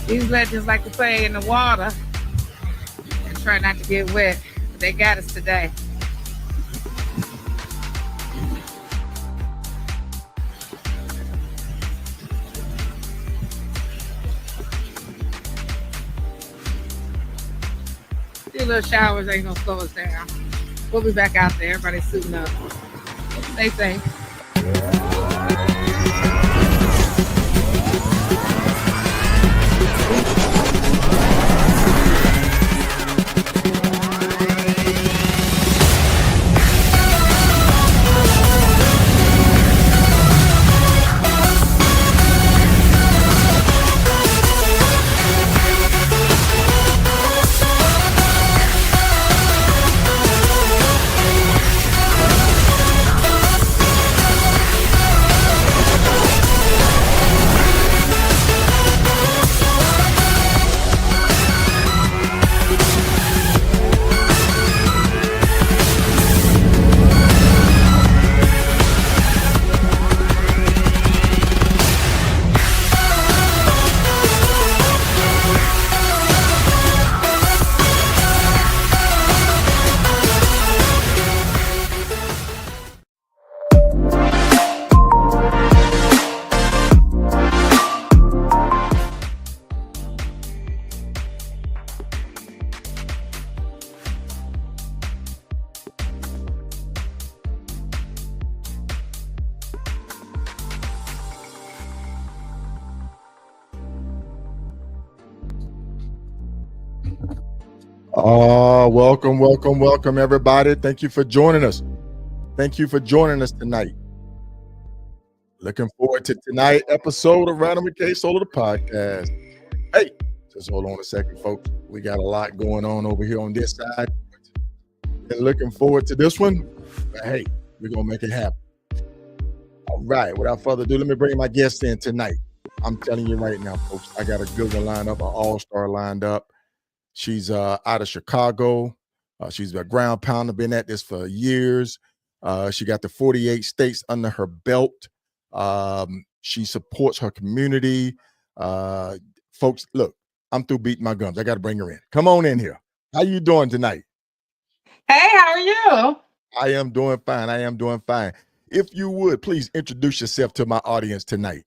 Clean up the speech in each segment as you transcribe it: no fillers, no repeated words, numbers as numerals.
These legends like to play in the water and try not to get wet. But they got us today. These little showers ain't gonna slow us down. We'll be back out there. Everybody's suiting up. Stay safe. Welcome, everybody. Thank you for joining us. Thank you for joining us tonight. Looking forward to tonight's episode of Random McKay Solo the podcast. Hey, just hold on a second, folks. We got a lot going on over here on this side. And looking forward to this one. But hey, we're going to make it happen. All right, without further ado, let me bring my guest in tonight. I'm telling you right now, folks, I got a good one lined up, an all-star lined up. She's out of Chicago. She's a ground pounder, been at this for years. She got the 48 states under her belt. She supports her community. Folks, look, I'm through beating my gums. I got to bring her in. Come on in here. How you doing tonight? Hey, how are you? I am doing fine. If you would, please introduce yourself to my audience tonight.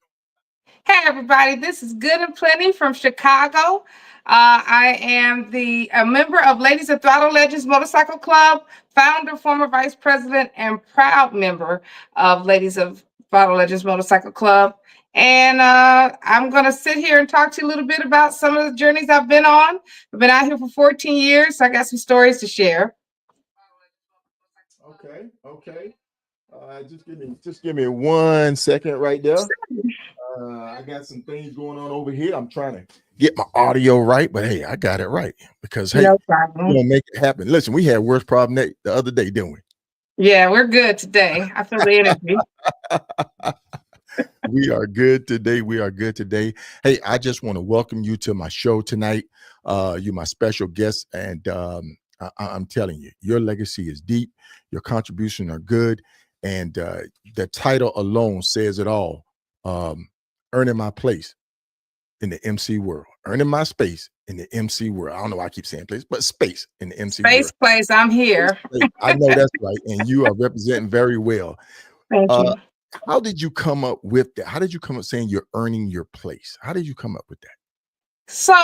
Hey, everybody. This is Good-N-Plenty from Chicago. I am a member of Ladies of Throttle Legends Motorcycle Club, founder, former vice president, and proud member of Ladies of Throttle Legends Motorcycle Club. And I'm going to sit here and talk to you a little bit about some of the journeys I've been on. I've been out here for 14 years, so I got some stories to share. Okay. Just give me 1 second right there. I got some things going on over here. I'm trying to get my audio right, but hey, I got it right because hey, we're gonna make it happen. Listen, we had worse problem the other day, didn't we? Yeah, we're good today. I feel the energy. We are good today. Hey, I just want to welcome you to my show tonight. You're my special guest, and I'm telling you, your legacy is deep. Your contributions are good, and the title alone says it all. Earning my place in the MC world, earning my space in the MC world. I don't know why I keep saying place, but space in the MC world. Space place, I'm here. I know that's right, and you are representing very well. Thank you. How did you come up with that? How did you come up saying you're earning your place? How did you come up with that? So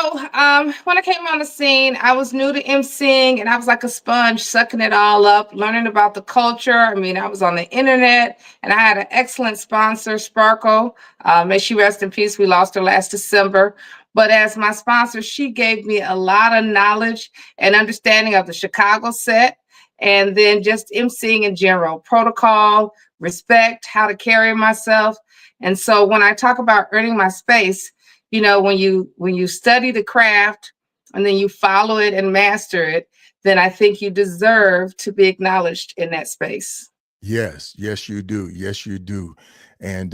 when I came on the scene, I was new to emceeing, and I was like a sponge, sucking it all up, learning about the culture. I mean, I was on the internet, and I had an excellent sponsor, Sparkle. May she rest in peace. We lost her last December. But as my sponsor, she gave me a lot of knowledge and understanding of the Chicago set, and then just emceeing in general, protocol, respect, how to carry myself. And so when I talk about earning my space, you know, when you study the craft and then you follow it and master it, then I think you deserve to be acknowledged in that space. Yes, you do. And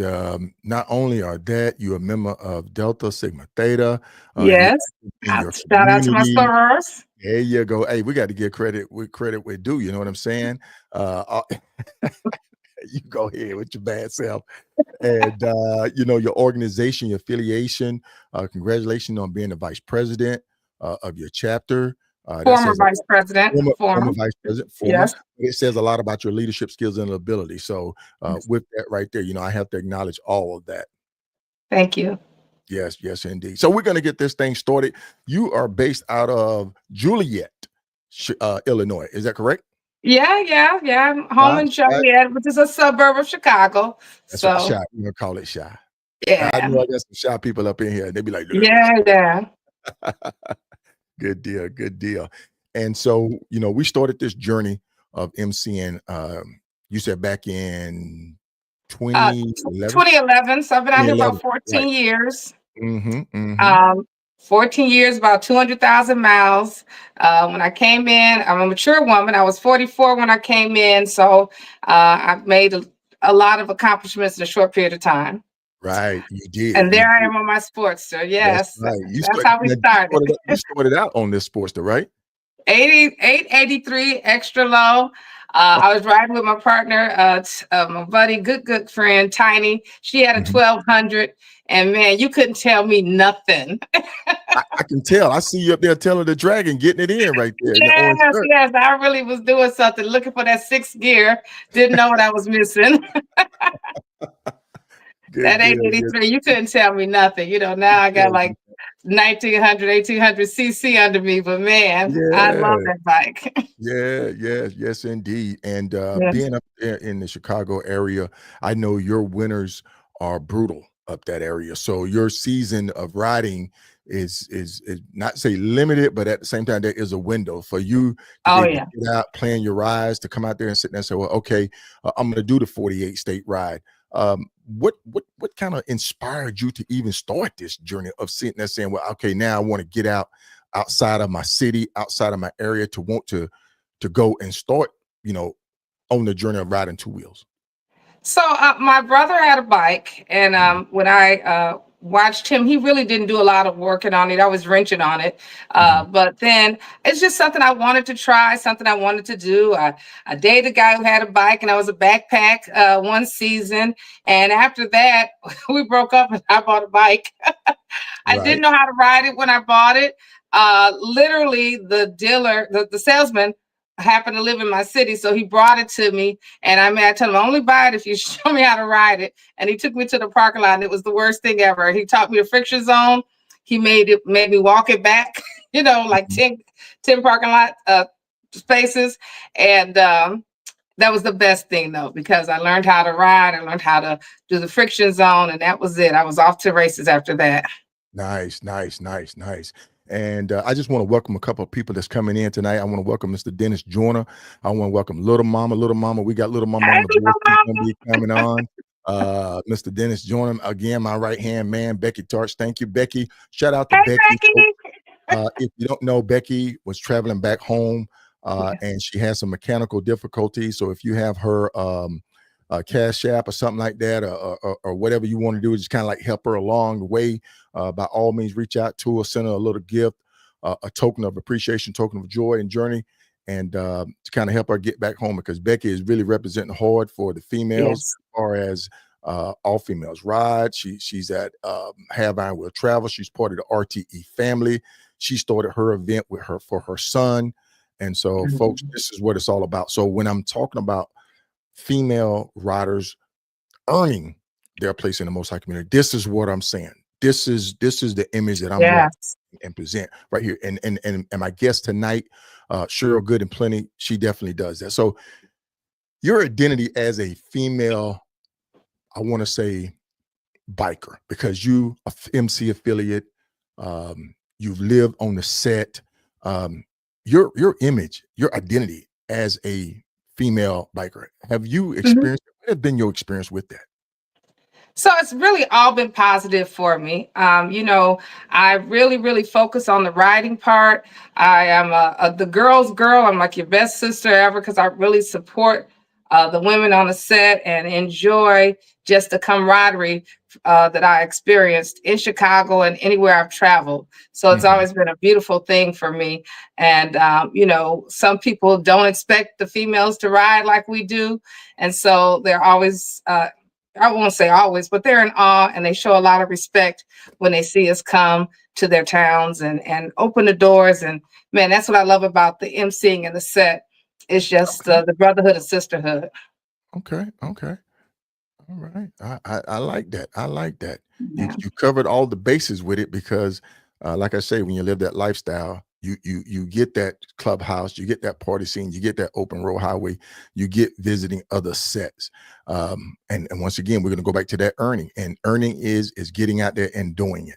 not only are that, you're a member of Delta Sigma Theta. Yes. Shout out to my sorors. There you go. Hey, we got to give credit with due. You know what I'm saying? You go ahead with your bad self. And your organization, your affiliation, congratulations on being the vice president of your chapter. That Former says a vice president. former vice president, former. Yes. It says a lot about your leadership skills and ability. So with that right there, I have to acknowledge all of that. Thank you. Yes, yes, indeed. So we're going to get this thing started. You are based out of Juliet, Illinois. Is that correct? Yeah. I'm home in Joliet, which is a suburb of Chicago. That's right. So Shy. We're going to call it Shy. I yeah. know I got some shy people up in here. They be like, Yeah. Good deal. Good deal. And so, we started this journey of MCing, you said back in 2011? 2011. So I've been out here 2011. about 14 Right. years. Mm-hmm. 14 years, about 200,000 miles. When I came in, I'm a mature woman. I was 44 when I came in. So I've made a lot of accomplishments in a short period of time. Right. You did. And there I am on my Sportster. Yes. That's right. That's how we started. You started out on this Sportster, right? 883 extra low. I was riding with my partner, my buddy, good friend, Tiny. She had a 1200, and man, you couldn't tell me nothing. I can tell. I see you up there telling the dragon, getting it in right there. Yes. I really was doing something, looking for that sixth gear. Didn't know what I was missing. That 883, you couldn't tell me nothing. Now I got like 1900, 1800 cc under me, but man, I love that bike. Yes, indeed. And being up there in the Chicago area, I know your winters are brutal up that area. So your season of riding is not say limited, but at the same time, there is a window for you to get out, plan your rides, to come out there and sit there and say, well, okay, I'm going to do the 48 state ride. What kind of inspired you to even start this journey of sitting there saying, well, okay, now I want to get outside of my city, outside of my area, to want to go and start, on the journey of riding two wheels? So my brother had a bike, and when I watched him, he really didn't do a lot of working on it. I was wrenching on it. But then it's just something I wanted to try, something I wanted to do. I dated a guy who had a bike, and I was a backpack one season. And after that, we broke up and I bought a bike. I didn't know how to ride it when I bought it. Literally, the dealer, the salesman, happened to live in my city, so he brought it to me. And I told him, only buy it if you show me how to ride it. And he took me to the parking lot, and it was the worst thing ever. He taught me the friction zone. He made me walk it back, like 10 parking lot spaces. And that was the best thing, though, because I learned how to ride. I learned how to do the friction zone, and that was it. I was off to races after that. Nice. And I just want to welcome a couple of people that's coming in tonight. I want to welcome Mr. Dennis Joyner. I want to welcome Little Mama. We got Little Mama on the board. She's going to be coming on. Mr. Dennis Joyner, again, my right-hand man, Becky Tarch. Thank you, Becky. Shout out to Becky. If you don't know, Becky was traveling back home, and she had some mechanical difficulties. So if you have her Cash App or something like that, or whatever you want to do, just kind of like help her along the way, by all means, reach out to her, send her a little gift, a token of appreciation, token of joy and journey, and to kind of help her get back home, because Becky is really representing hard for the females, as far as all females ride. She's at Have Iron Will Travel. She's part of the RTE family. She started her event for her son. And so, folks, this is what it's all about. So when I'm talking about female riders earning their place in the Most High community, this is what I'm saying. This is the image that I'm going and present right here. And my guest tonight, Cheryl Good-N-Plenty, she definitely does that. So your identity as a female, I want to say biker, because you are MC affiliate, you've lived on the set, your image, your identity as a female biker. Have you experienced, what has been your experience with that? So it's really all been positive for me. I really focus on the riding part. I am the girl's girl. I'm like your best sister ever, because I really support the women on the set and enjoy just the camaraderie that I experienced in Chicago and anywhere I've traveled. So it's Mhm. always been a beautiful thing for me. And, some people don't expect the females to ride like we do. And so they're always, I won't say always, but they're in awe and they show a lot of respect when they see us come to their towns and open the doors. And man, that's what I love about the emceeing and the set. It's just Okay. the brotherhood and sisterhood. Okay. Okay. All right. I like that. I like that. Yeah. You covered all the bases with it because, like I say, when you live that lifestyle, you get that clubhouse, you get that party scene, you get that open road highway, you get visiting other sets. And once again, we're gonna go back to that earning. And earning is getting out there and doing it.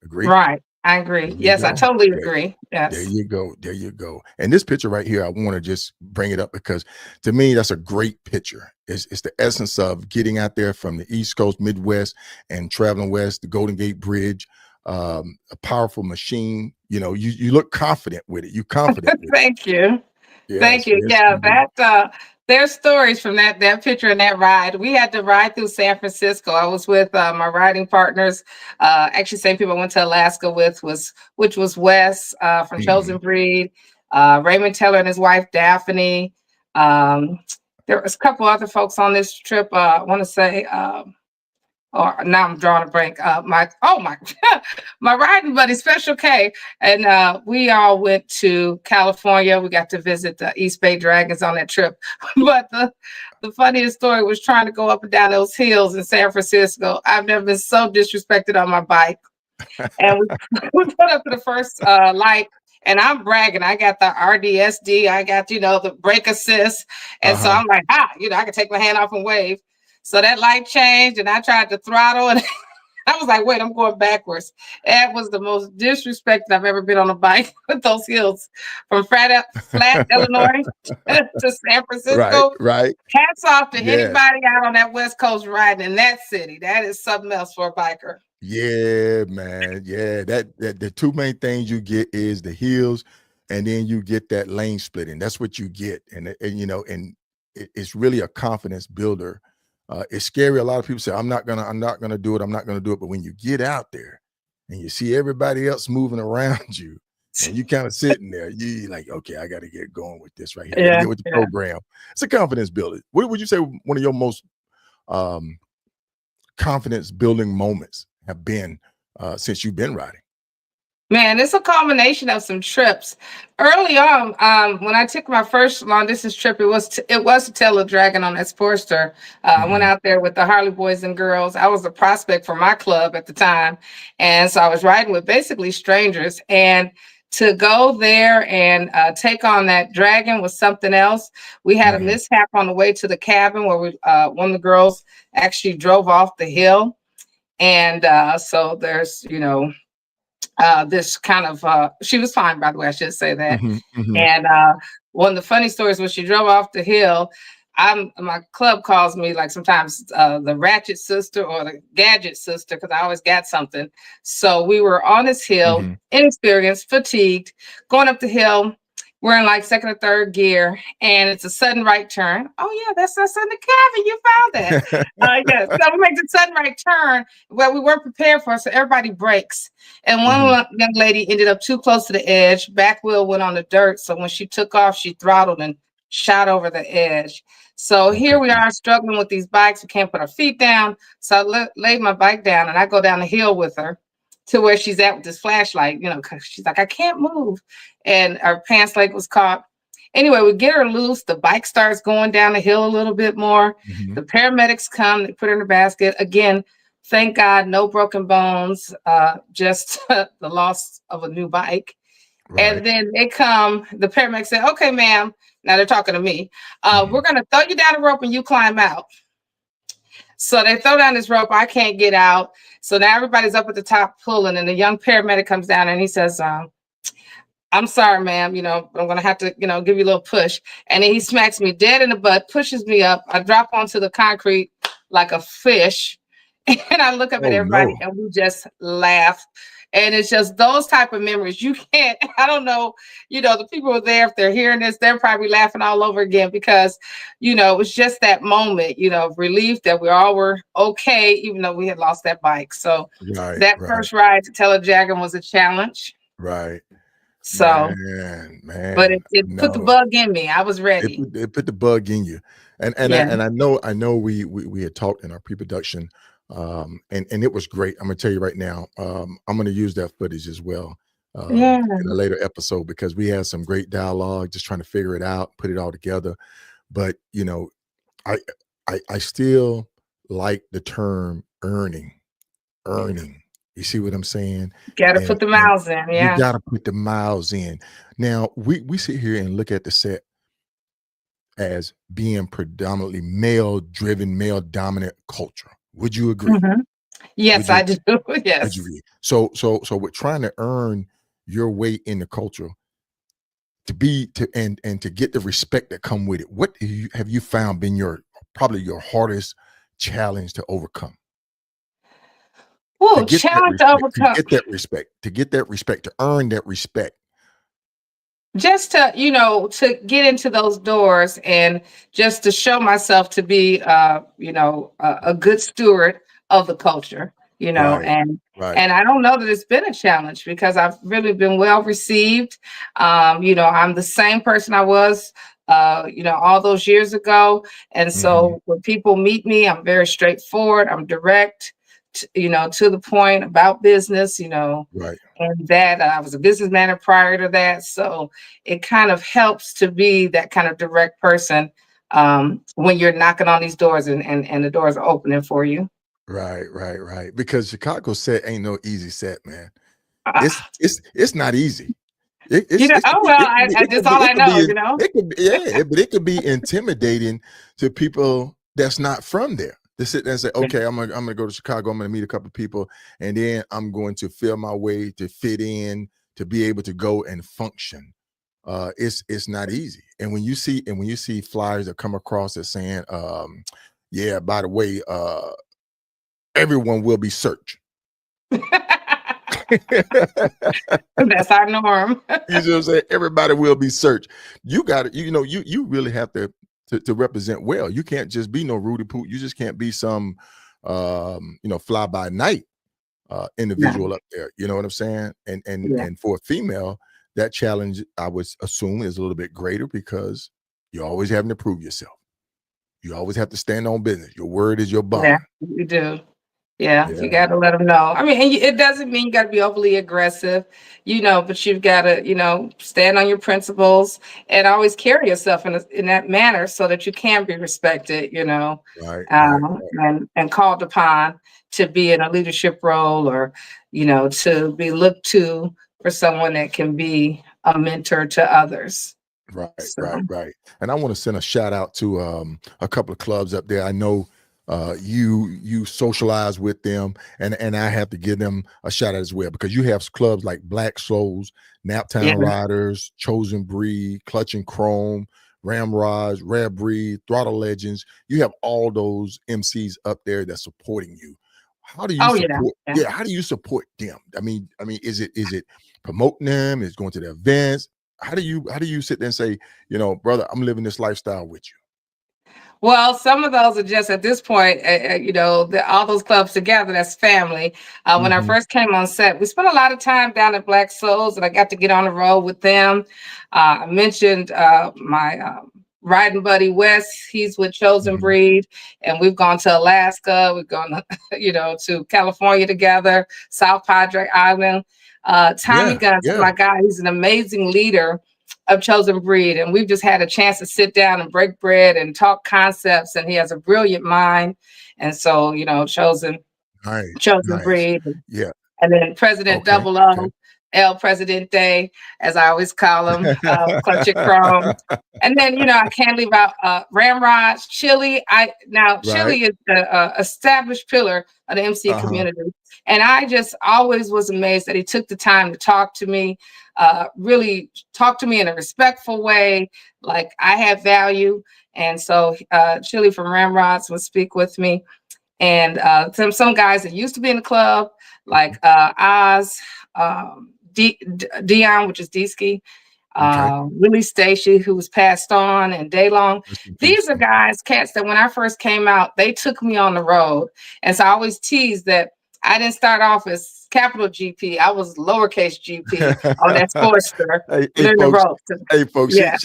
Agree? Right. I There agree. you Yes, I go. totally There, agree. there Yes. you go. There you go. And this picture right here, I want to just bring it up because to me, that's a great picture. It's the essence of getting out there from the East Coast, Midwest, and traveling west, the Golden Gate Bridge, a powerful machine. You look confident with it. You confident with it. Thank you. Thank Yes, you. yes, Yeah, indeed. there's stories from that picture and that ride. We had to ride through San Francisco. I was with my riding partners. Actually, same people I went to Alaska with which was Wes from Chosen Mhm. Breed, Raymond Taylor and his wife Daphne. Um, there was a couple other folks on this trip. I want to say. Or now I'm drawing a blank. My my riding buddy Special K, and we all went to California. We got to visit the East Bay Dragons on that trip. But the funniest story was trying to go up and down those hills in San Francisco. I've never been so disrespected on my bike. And we, we put up to the first light. And I'm bragging. I got the RDSD. I got, the brake assist. And so Uh-huh. I'm like, I can take my hand off and wave. So that light changed and I tried to throttle and I was like, wait, I'm going backwards. That was the most disrespected I've ever been on a bike with those hills from Flat Illinois to San Right, Francisco. right. Hats off to Yes. anybody out on that West Coast riding in that city. That is something else for a biker. Yeah, man. Yeah, that the two main things you get is the heels, and then you get that lane splitting. That's what you get, and it's really a confidence builder. It's scary. A lot of people say, I'm not gonna do it. I'm not gonna do it." But when you get out there and you see everybody else moving around you, and you kind of sitting there, you like, okay, I got to get going with this right here. I got to Yeah, get with the yeah. program. It's a confidence builder. What would you say one of your most um, confidence building moments have been since you've been riding? Man, it's a culmination of some trips. Early on, when I took my first long distance trip, it was to Tail a Dragon on that Sportster. I went Mhm, out there with the Harley Boys and Girls. I was a prospect for my club at the time, and so I was riding with basically strangers. And to go there and take on that dragon was something else. We had a mhm, mishap on the way to the cabin where one of the girls actually drove off the hill, and so there's this kind of she was fine, by the way, I should say that. mhm, mhm, And one of the funny stories when she drove off the hill, my club calls me like sometimes the ratchet sister or the gadget sister because I always got something. So we were on this hill, mhm. inexperienced, fatigued, going up the hill. We're in like second or third gear, and it's a sudden right turn. Oh yeah, that's us in the cabin. You found that. Yeah, so we make the sudden right turn where we weren't prepared for, so everybody breaks. And one Mhm. young lady ended up too close to the edge. Back wheel went on the dirt. So when she took off, she throttled and shot over the edge. So Okay. here we are struggling with these bikes. We can't put our feet down. So I laid my bike down and I go down the hill with her to where she's at with this flashlight, because she's like, I can't move. And our pants leg was caught. Anyway, we get her loose. The bike starts going down the hill a little bit more. Mhm. The paramedics come, they put her in the basket. Again, thank God, no broken bones, just the loss of a new bike. Right. And then the paramedics say, okay, ma'am, now they're talking to me. We're Mhm. going to throw you down the rope and you climb out. So they throw down this rope. I can't get out. So now everybody's up at the top pulling, and the young paramedic comes down and he says, I'm sorry, ma'am, but I'm going to have to, give you a little push. And then he smacks me dead in the butt, pushes me up. I drop onto the concrete like a fish. And I look up at Oh everybody no. and we just laugh. And it's just those type of memories. You can't, I don't know, the people were there, if they're hearing this, they're probably laughing all over again because, it was just that moment, of relief that we all were okay, even though we had lost that bike. So Right, that right, first ride to Telejagging was a challenge. right. So, but Man, it put the no. bug in me. I was ready. It put the bug in you. Yeah. I know we had talked in our pre-production, and it was great. I'm gonna tell you right now, I'm gonna use that footage as well Yeah. in a later episode because we had some great dialogue, just trying to figure it out, put it all together. But I I still like the term earning. You see what I'm saying? Got to And put the miles in. you Yeah. got to put the miles in. Now we sit here and look at the set as being predominantly male driven, male dominant culture. Would you agree? Mhm. Yes, Would you I do. would you Yes. agree? So we're trying to earn your way in the culture to be to and to get the respect that come with it. What have you found been your probably your hardest challenge to overcome? To Oh, get that challenge to respect, to overcome. get that respect, to get that respect, to earn that respect. Just to to get into those doors and just to show myself to be a good steward of the culture, Right, and right. I don't know that it's been a challenge because I've really been well received. I'm the same person I was all those years ago, and Mhm. so when people meet me, I'm very straightforward, I'm direct, to the point about business, Right. and that I was a businessman prior to that. So it kind of helps to be that kind of direct person when you're knocking on these doors and the doors are opening for you. Right, right, right. Because Chicago set ain't no easy set, man. Uh, It's not easy. oh well, that's all I know. It could be yeah, but it could be intimidating to people that's not from there. To sit there and say, okay, I'm gonna go to Chicago. I'm gonna meet a couple of people, and then I'm going to feel my way to fit in to be able to go and function. It's not easy. And when you see flyers that come across as saying, yeah, by the way, everyone will be searched. That's our norm. You see what I'm saying? Everybody will be searched. You got to, you really have to represent well. You can't just be no Rudy Poot. You just can't be some fly by night No. individual up there. You know what I'm saying? Yeah. And for a female, that challenge I would assume is a little bit greater because you're always having to prove yourself. You always have to stand on business. Your word is your Yeah, bond. you do. Yeah, you Yeah, got to let them know. I mean, and it doesn't mean you got to be overly aggressive, but you've got to, stand on your principles and always carry yourself in that manner so that you can be respected, right, right, right, and called upon to be in a leadership role or, to be looked to for someone that can be a mentor to others. right, So, right, right. And I want to send a shout out to a couple of clubs up there. I know you socialize with them, and I have to give them a shout out as well because you have clubs like Black Souls, yeah. Naptown Riders, Chosen Breed, Clutch and Chrome, Ramrods, Rare Breed, Throttle Legends. You have all those MCs up there that's supporting you. How do you Oh, yeah. support? Yeah. Yeah, how do you support them? Is it promoting them? Is it going to the events? How do you sit there and say, brother, I'm living this lifestyle with you? Well, some of those are just at this point, all those clubs together, that's family. When I Mhm. first came on set, we spent a lot of time down at Black Souls, and I got to get on the road with them. I mentioned my riding buddy Wes. He's with Chosen Mhm. Breed, and we've gone to Alaska. We've gone, to California together, South Padre Island. Tommy Yeah, Guns is yeah. my guy. He's an amazing leader of Chosen Breed, and we've just had a chance to sit down and break bread and talk concepts, and he has a brilliant mind. And so, Nice, chosen nice. breed, Yeah. and then President Okay, Double okay. O, El Presidente, as I always call him, Clutch It Chrome. And then, I can't leave out Ramrods, Chili. Right. Chili is the established pillar of the MC Uh-huh. community. And I just always was amazed that he took the time to talk to me, really talk to me in a respectful way, like I have value. And so Chili from Ramrods would speak with me. And some guys that used to be in the club, like Oz, Dion, which is D-Ski, Okay. Willie Stacy, who was passed on, and Daylong. Rest in peace. These are guys, cats that when I first came out, they took me on the road. And so I always tease that I didn't start off as capital GP. I was lowercase GP on that Sportster, Hey, learning the folks. ropes. Hey, folks. Yeah.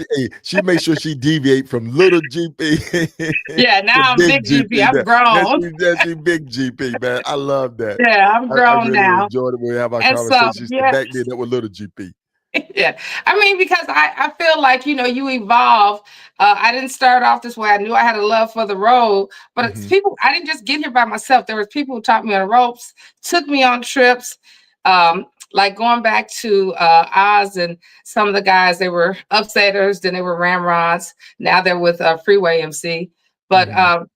She made sure she deviate from little GP. Yeah, now I'm big GP. I'm grown. That's she big GP, man. I love that. Yeah, I'm I grown really now. enjoyed it when we have our And so, conversations. yeah. Back then, that was little GP. Yeah, I mean, because I feel like, you evolve. I didn't start off this way. I knew I had a love for the road, but it's people. I didn't just get here by myself. There was people who taught me on the ropes, took me on trips. Like going back to Oz and some of the guys, they were upsetters, then they were ramrods. Now they're with Freeway MC. But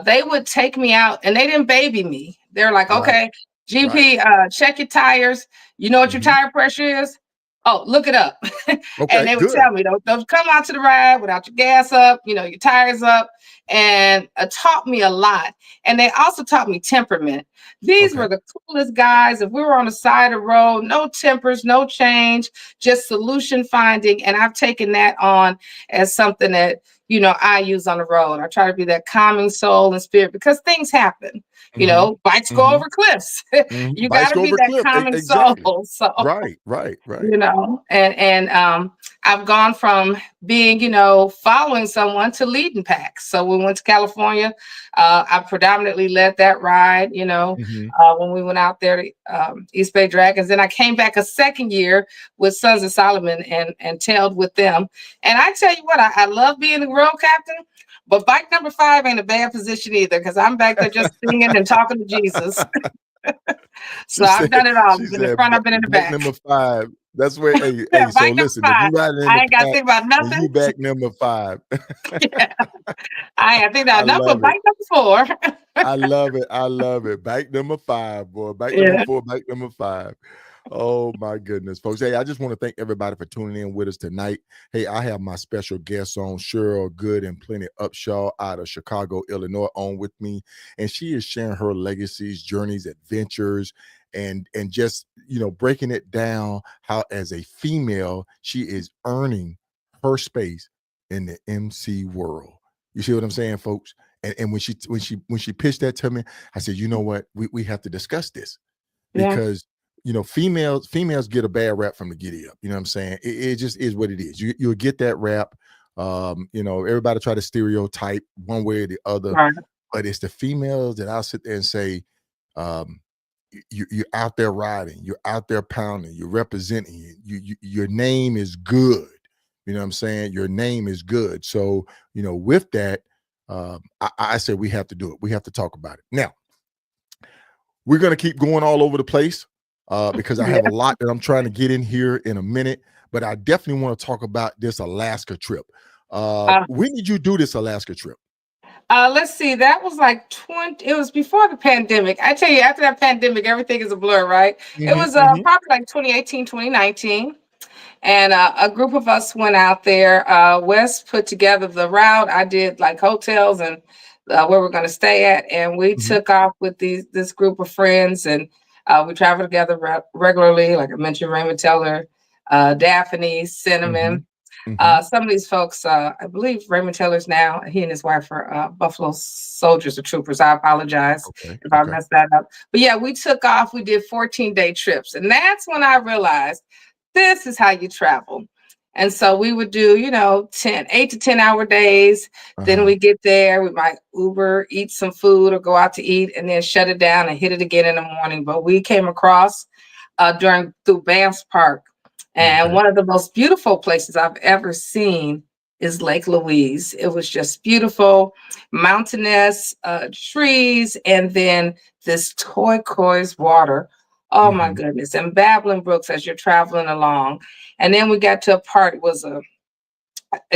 they would take me out, and they didn't baby me. They're like, Right. okay, GP, check your tires. You know what your tire pressure is? Oh, look it up. Okay, And they would good. tell me, don't come out to the ride without your gas up, your tires up, and taught me a lot. And they also taught me temperament. These Okay. were the coolest guys. If we were on the side of the road, no tempers, no change, just solution finding. And I've taken that on as something that, I use on the road. I try to be that calming soul and spirit because things happen. Bikes go over cliffs. You got Bikes to go be over that cliff. calming Exactly. soul. So, Right. and I've gone from being, following someone to leading packs. So we went to California. I predominantly led that ride, when we went out there to East Bay Dragons. Then I came back a second year with Sons of Solomon and tailed with them. And I tell you what, I love being the road captain. But bike number 5 ain't a bad position either, because I'm back there just singing and talking to Jesus. So I've done it all. I've been in the front, I've been in the bike back. number 5. That's where, hey, so Bike number listen, if 5. you riding in I the ain't got to pack think about and nothing. you back number 5. Yeah. I ain't got to think about I nothing but love it. bike number 4. I love it. Bike number 5, boy. Bike Yeah. number 4, bike number 5. Oh my goodness, folks. Hey, I just want to thank everybody for tuning in with us tonight. Hey, I have my special guest on, Cheryl Good-N-Plenty UpShaw out of Chicago, Illinois, on with me. And she is sharing her legacies, journeys, adventures, and just, breaking it down how as a female, she is earning her space in the MC world. You see what I'm saying, folks? And when she pitched that to me, I said, you know what? We have to discuss this because females get a bad rap from the giddy up. You know what I'm saying? It just is what it is. You'll get that rap. Everybody try to stereotype one way or the other, Right. but it's the females that I'll sit there and say, you're out there riding, you're out there pounding, you're representing, your name is good. You know what I'm saying? Your name is good. So, with that, I said we have to do it. We have to talk about it. Now, we're going to keep going all over the place because I have a lot that I'm trying to get in here in a minute, but I definitely want to talk about this Alaska trip. When did you do this Alaska trip? Let's see. That was like it was before the pandemic. I tell you, after that pandemic, everything is a blur, right? It was probably like 2018, 2019. And a group of us went out there. Wes put together the route. I did like hotels and where we're going to stay at. And we took off with this group of friends, and we travel together regularly. Like I mentioned, Raymond Teller, Daphne, Cinnamon. Some of these folks, I believe Raymond Taylor's now, he and his wife are Buffalo Soldiers or Troopers. I apologize if I messed that up. But yeah, we took off. We did 14-day trips. And that's when I realized this is how you travel. And so we would do, 8 to 10 hour days. Then we get there, we might Uber, eat some food or go out to eat, and then shut it down and hit it again in the morning. But we came across through Banff's Park. And one of the most beautiful places I've ever seen is Lake Louise. It was just beautiful, mountainous, trees, and then this turquoise water. Oh my goodness. And babbling brooks as you're traveling along. And then we got to a part, it was a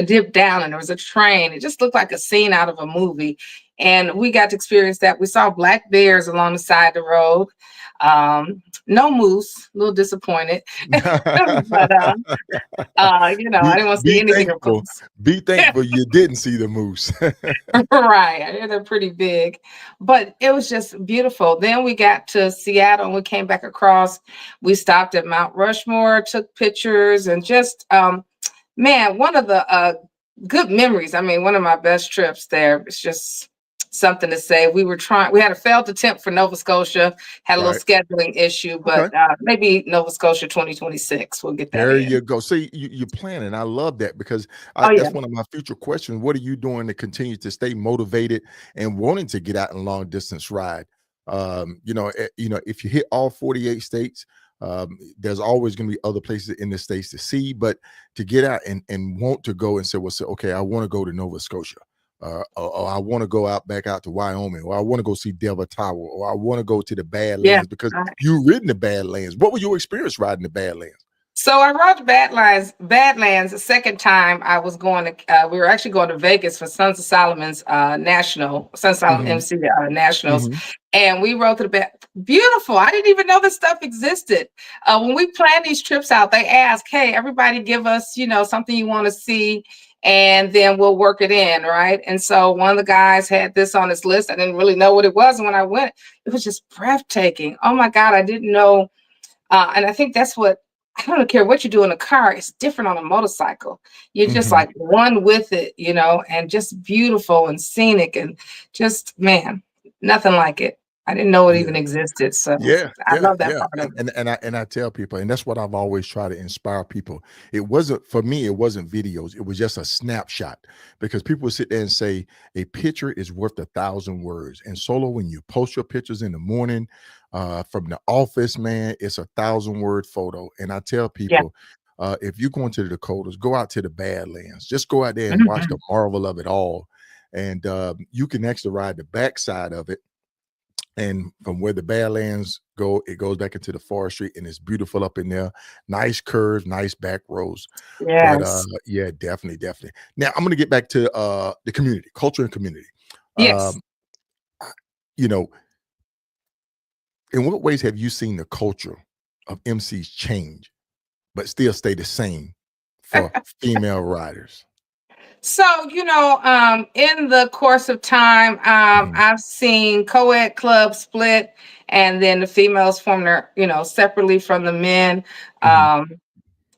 dip down, and there was a train. It just looked like a scene out of a movie. and we got to experience that. We saw black bears along the side of the road. No moose, a little disappointed. But you know, I be didn't want to see be anything of thankful. moose. Be thankful you didn't see the moose. Right. I hear they're pretty big, but it was just beautiful. Then we got to Seattle and we came back across. We stopped at Mount Rushmore, took pictures, and just man, one of the good memories. I mean, one of my best trips there. It's just something to say. We had a failed attempt for Nova Scotia, had a little Right. scheduling issue, but Okay. maybe Nova Scotia 2026, we'll get that There in. you go. See, you're planning. I love that because Oh, yeah. that's one of my future questions. What are you doing to continue to stay motivated and wanting to get out and long distance ride? If you hit all 48 states, there's always going to be other places in the states to see, but to get out and want to go and say, okay, I want to go to Nova Scotia. Or I want to go back out to Wyoming, or I want to go see Delta Tower, or I want to go to the Yeah. Badlands because you've ridden the Badlands. What was your experience riding the Badlands? So I rode the Badlands the second time I was going to, we were actually going to Vegas for Sons of Solomon's Sons of Solomon Mhm. MC Nationals. Mhm. And we rode to the beautiful. I didn't even know this stuff existed. When we plan these trips out, they ask, hey, everybody give us, something you want to see, and then we'll work it in, right? And so one of the guys had this on his list. I didn't really know what it was. And when I went, it was just breathtaking. Oh my God, I didn't know. And I think that's what, I don't care what you do in a car, it's different on a motorcycle. You're just Mhm. like one with it, and just beautiful and scenic and just, man, nothing like it. I didn't know it Yeah. even existed. So Yeah, I yeah, love that yeah. part of it. And I tell people, and that's what I've always tried to inspire people. It wasn't for me, it wasn't videos, it was just a snapshot. Because people would sit there and say, a picture is worth 1,000 words. And Solo, when you post your pictures in the morning, from the office, man, it's 1,000-word photo. And I tell Yeah. people, if you're going to the Dakotas, go out to the Badlands. Just go out there and watch Mhm. the marvel of it all. And you can actually ride the backside of it. And from where the Badlands go, it goes back into the forestry, and it's beautiful up in there. Nice curves, nice back roads. But Yes. yeah, definitely, definitely. Now I'm gonna get back to the community, culture and community. Yes. Um, you know, in what ways have you seen the culture of MCs change, but still stay the same for female riders? So, in the course of time, Mhm, I've seen co-ed clubs split and then the females form their, separately from the men. mhm. Um,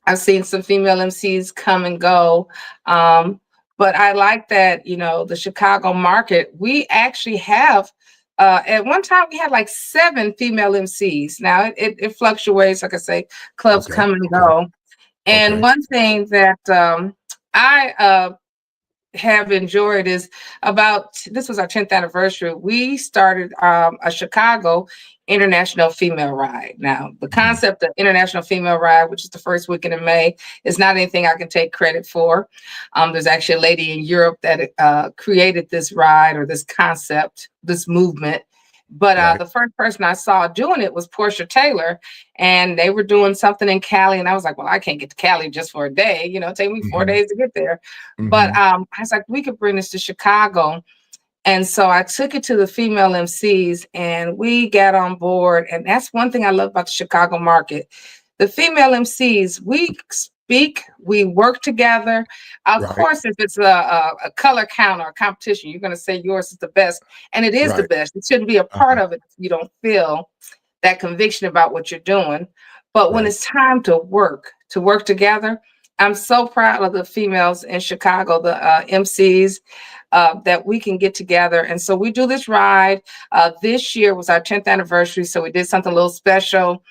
I've seen some female MCs come and go. Um, but I like that, the Chicago market, we actually have, at one time we had like 7 female MCs. Now it fluctuates. Like I say, clubs Okay, come and okay, go. And okay. one thing that I have enjoyed is this was our 10th anniversary. We started a Chicago International Female Ride. Now, the Mhm. concept of International Female Ride, which is the first weekend in May, is not anything I can take credit for. There's actually a lady in Europe that created this ride or this concept, this movement. But Right. the first person I saw doing it was Portia Taylor, and they were doing something in Cali. And I was like, well, I can't get to Cali just for a day, take me 4 Mhm, days to get there. But mhm. I was like, we could bring this to Chicago. And so I took it to the female MCs and we got on board. And that's one thing I love about the Chicago market. The female MCs, we speak, we work together. Of Right, course, if it's a color count or a competition, you're going to say yours is the best. And it is the right. best. It shouldn't be a part Uh-huh. of it if you don't feel that conviction about what you're doing. But when Right. it's time to work together, I'm so proud of the females in Chicago, the MCs, that we can get together. And so we do this ride. This year was our 10th anniversary, so we did something a little special.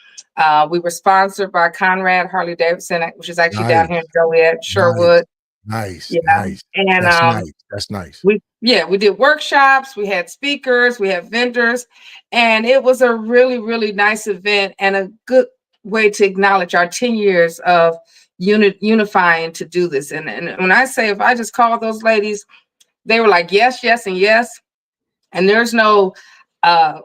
We were sponsored by Conrad Harley Davidson, which is actually down here in Nice, Joliet, nice, Sherwood. nice, Yeah. nice. And That's nice, that's nice. we did workshops, we had speakers, we had vendors, and it was a really, really nice event and a good way to acknowledge our 10 years of unifying to do this. And when I say, if I just call those ladies, they were like, yes, yes, and yes. And there's no uh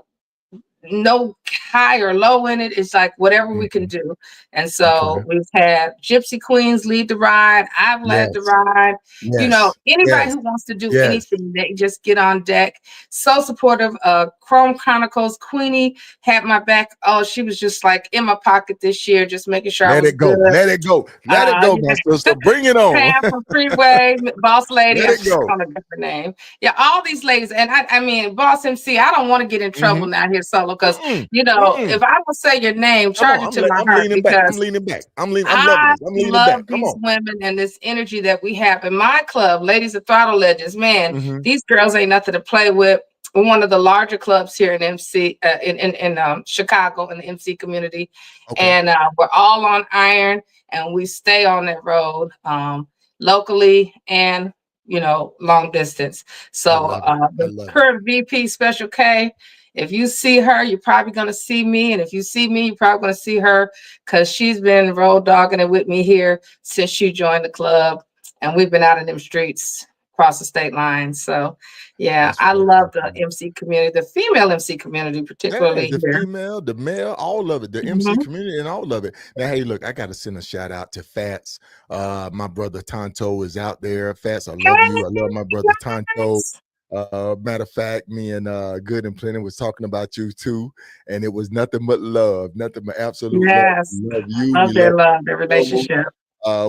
no high or low in it. It's like whatever we can Mhm. do. And Okay. so we've had Gypsy Queens lead the ride. I've led the Yes. ride. Yes. Anybody Yes. who wants to do Yes. anything, they just get on deck. So supportive. Chrome Chronicles, Queenie had my back. Oh, she was just like in my pocket this year, just making sure I Let was it go. good. Let it go. Let it go, my sister. Bring it on. Pam from Freeway, Boss Lady, Let I it should go. call her different name. Yeah, all these ladies, and I mean, Boss MC. I don't want to get in trouble Mhm. now here, solo, because Mm-mm. if Mm-mm. I don't say your name, Come charge on. it to my I'm heart, leaning back. I'm because leaning back. I'm loving I this. I'm leaning love back. Come these on. women and this energy that we have in my club, Ladies of Throttle Legends. Man, Mhm. these girls ain't nothing to play with. We're one of the larger clubs here in MC in Chicago in the MC community, Okay. and we're all on iron, and we stay on that road, locally and long distance. I So love it. I the love it. current VP Special K. If you see her, you're probably going to see me. And if you see me, you're probably going to see her, because she's been road dogging it with me here since she joined the club. And we've been out in them streets across the state line. So, yeah, That's I what I'm love talking the about. MC community, the female MC community, Yeah, particularly the here. female, the male, all of it, the MC Mhm. community and all of it. Now, hey, look, I got to send a shout out to Fats. My brother Tonto is out there. Fats, I love you. I love my brother Tonto. Yes. Matter of fact, me and Good and Plenty was talking about you too, and it was nothing but love, nothing but absolute love. Yes. We love you. I We love their love love, their Tombo. relationship.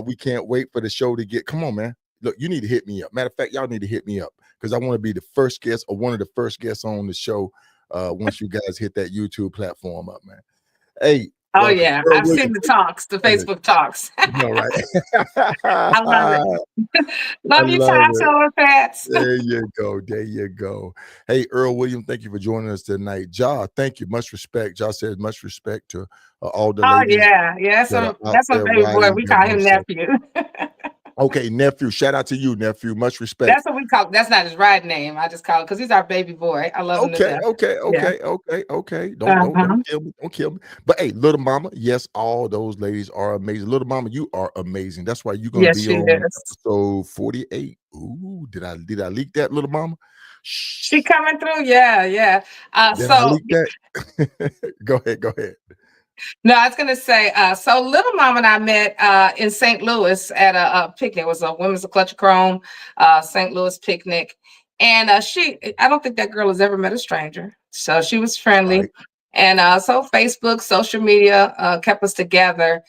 We can't wait for the show to get. Come on, man. Look, you need to hit me up. Matter of fact, y'all need to hit me up, because I want to be the first guest or one of the first guests on the show. Once you guys hit that YouTube platform up, man. Hey, Oh, welcome, yeah. Cheryl I've Williams. seen the talks, the Thank you Facebook talks. for joining us. I love Right? it. I Love you, love Tom it. Solar Fats. There you go. There you go. Hey, Earl Williams, thank you for joining us tonight. Ja, thank you. Much respect. Ja says much respect to all the Oh, ladies yeah. Yeah, that so are out that's my there baby boy. riding We their call him motorcycle. nephew. Okay, nephew. Shout out to you, nephew. Much respect. That's what we call. That's not his right name. I just call it because he's our baby boy. I love him to Okay, death. okay, Yeah. okay, okay, okay. Don't Uh-huh. kill me. Don't kill me. But hey, little mama, yes, all those ladies are amazing. Little mama, you are amazing. That's why you're gonna Yes, be she on is. episode 48. Ooh, did I leak that, little mama? She Shh. coming through. Yeah, yeah. Did I So leak that? Go ahead, go ahead. no, I was gonna say. So little mom and I met in St. Louis at a picnic. It was a Women's of Clutch of Chrome, St. Louis picnic, and I don't think that girl has ever met a stranger. So she was friendly. Right. And so Facebook, social media kept us together.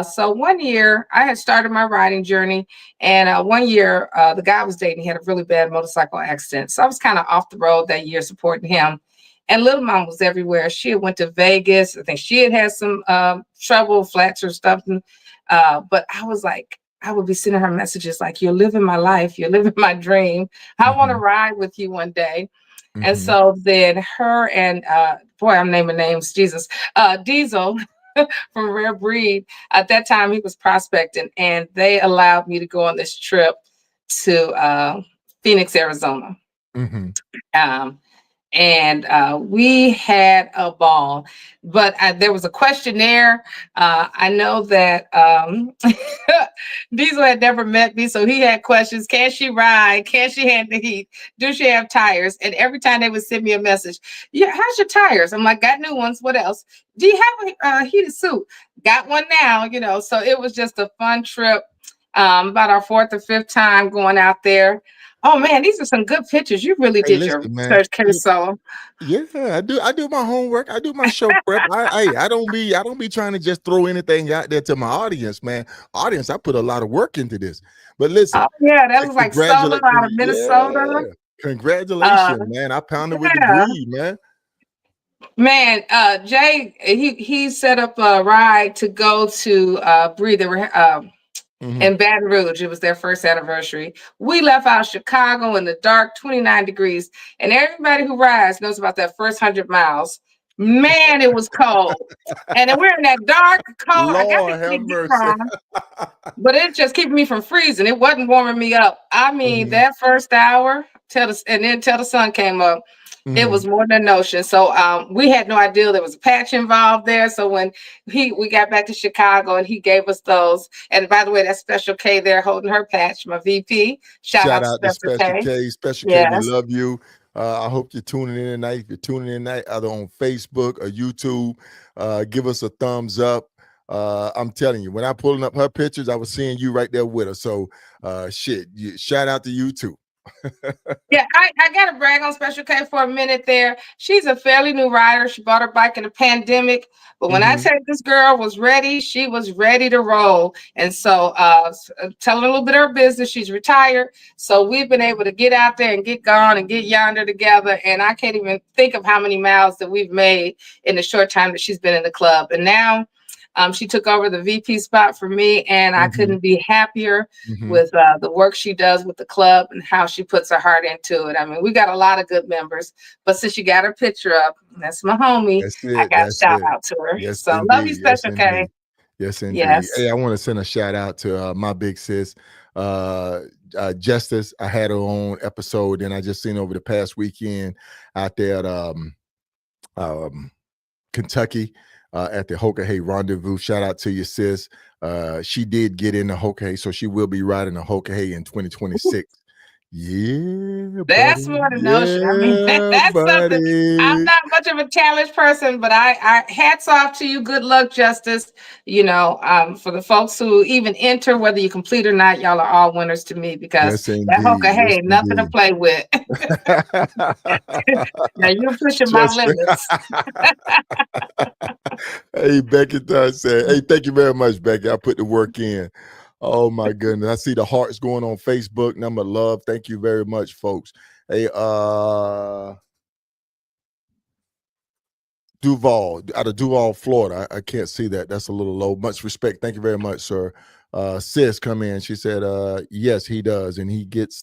So one year I had started my riding journey, and one year the guy I was dating, he had a really bad motorcycle accident. So I was kind of off the road that year supporting him. And little mom was everywhere. She had went to Vegas. I think she had some trouble, flats or stuff. But I was like, I would be sending her messages like, "You're living my life. You're living my dream. I want to Mm-hmm. ride with you one day." And Mm-hmm. so then her and boy, I'm naming names, Jesus, Diesel from Rare Breed. At that time, he was prospecting, and they allowed me to go on this trip to Phoenix, Arizona. Mm-hmm. Um, and we had a ball. But there was a questionnaire. I know that Diesel had never met me, so he had questions. Can she ride? Can she handle the heat? Do she have tires? And every time they would send me a message, yeah, how's your tires? I'm like, got new ones. What else? Do you have a heated suit? Got one now, So it was just a fun trip. About our fourth or fifth time going out there. Oh man, these are some good pictures. You really Hey, did your listen, man. research, Carousel. Yeah, I do my homework. I do my show prep. I don't be trying to just throw anything out there to my audience, man. Audience, I put a lot of work into this. But listen, Oh yeah, that was like solo out of yeah, Minnesota. Uh, congratulations, man. I pounded with the yeah, breed, man. man. Jay, he set up a ride to go to Breathe. They were Hmm. in Baton Rouge. It was their first anniversary. We left out Chicago in the dark, 29 degrees. And everybody who rides knows about that first 100 miles. Man, it was cold. And then we're in that dark, cold. I got the Lord have heated gear mercy. on, but it's just keeping me from freezing. It wasn't warming me up. I mean, Hmm. that first hour till the sun came up, it Hmm. was more than an ocean. So we had no idea there was a patch involved there. So when we got back to Chicago and he gave us those, and by the way, that Special K there holding her patch, my VP. Shout Shout out to out to Special Special K. K. Special K, we Yes. love you. I hope you're tuning in tonight. If you're tuning in tonight, either on Facebook or YouTube, give us a thumbs up. I'm telling you, when I pulling up her pictures, I was seeing you right there with her. So shout out to you too. Yeah, I got to brag on Special K for a minute there. She's a fairly new rider. She bought her bike in the pandemic. But when I tell you this girl was ready, she was ready to roll. And so telling a little bit of her business, she's retired. So we've been able to get out there and get gone and get yonder together. And I can't even think of how many miles that we've made in the short time that she's been in the club. And now she took over the VP spot for me, and I couldn't be happier with the work she does with the club and how she puts her heart into it. I mean, we got a lot of good members, but since you got her picture up, that's my homie. That's I it. got That's shout it. out to her. Yes, So love you, indeed. Yes, Special K. indeed. Yes, indeed. Yes. Hey, I want to send a shout out to my big sis, Justice. I had her on episode, and I just seen over the past weekend out there at Kentucky. At the Hoka Rendezvous. Shout out to you, sis. She did get in the Hoka, so she will be riding the Hoka in 2026. Yeah, That's buddy. more than notion. I mean, that's something. I'm not much of a challenge person, but I hats off to you. Good luck, Justice. You know, for the folks who even enter, whether you complete or not, y'all are all winners to me because that Hoka ain't nothing to play with. Now you're pushing my limits. Hey, Becky does say, hey, thank you very much, Becky. I put the work in. Oh my goodness. I see the hearts going on Facebook. Number of love. Thank you very much, folks. Hey, Duval, out of Duval, Florida. I can't see that. That's a little low. Much respect. Thank you very much, sir. Sis come in. She said, yes, he does. And he gets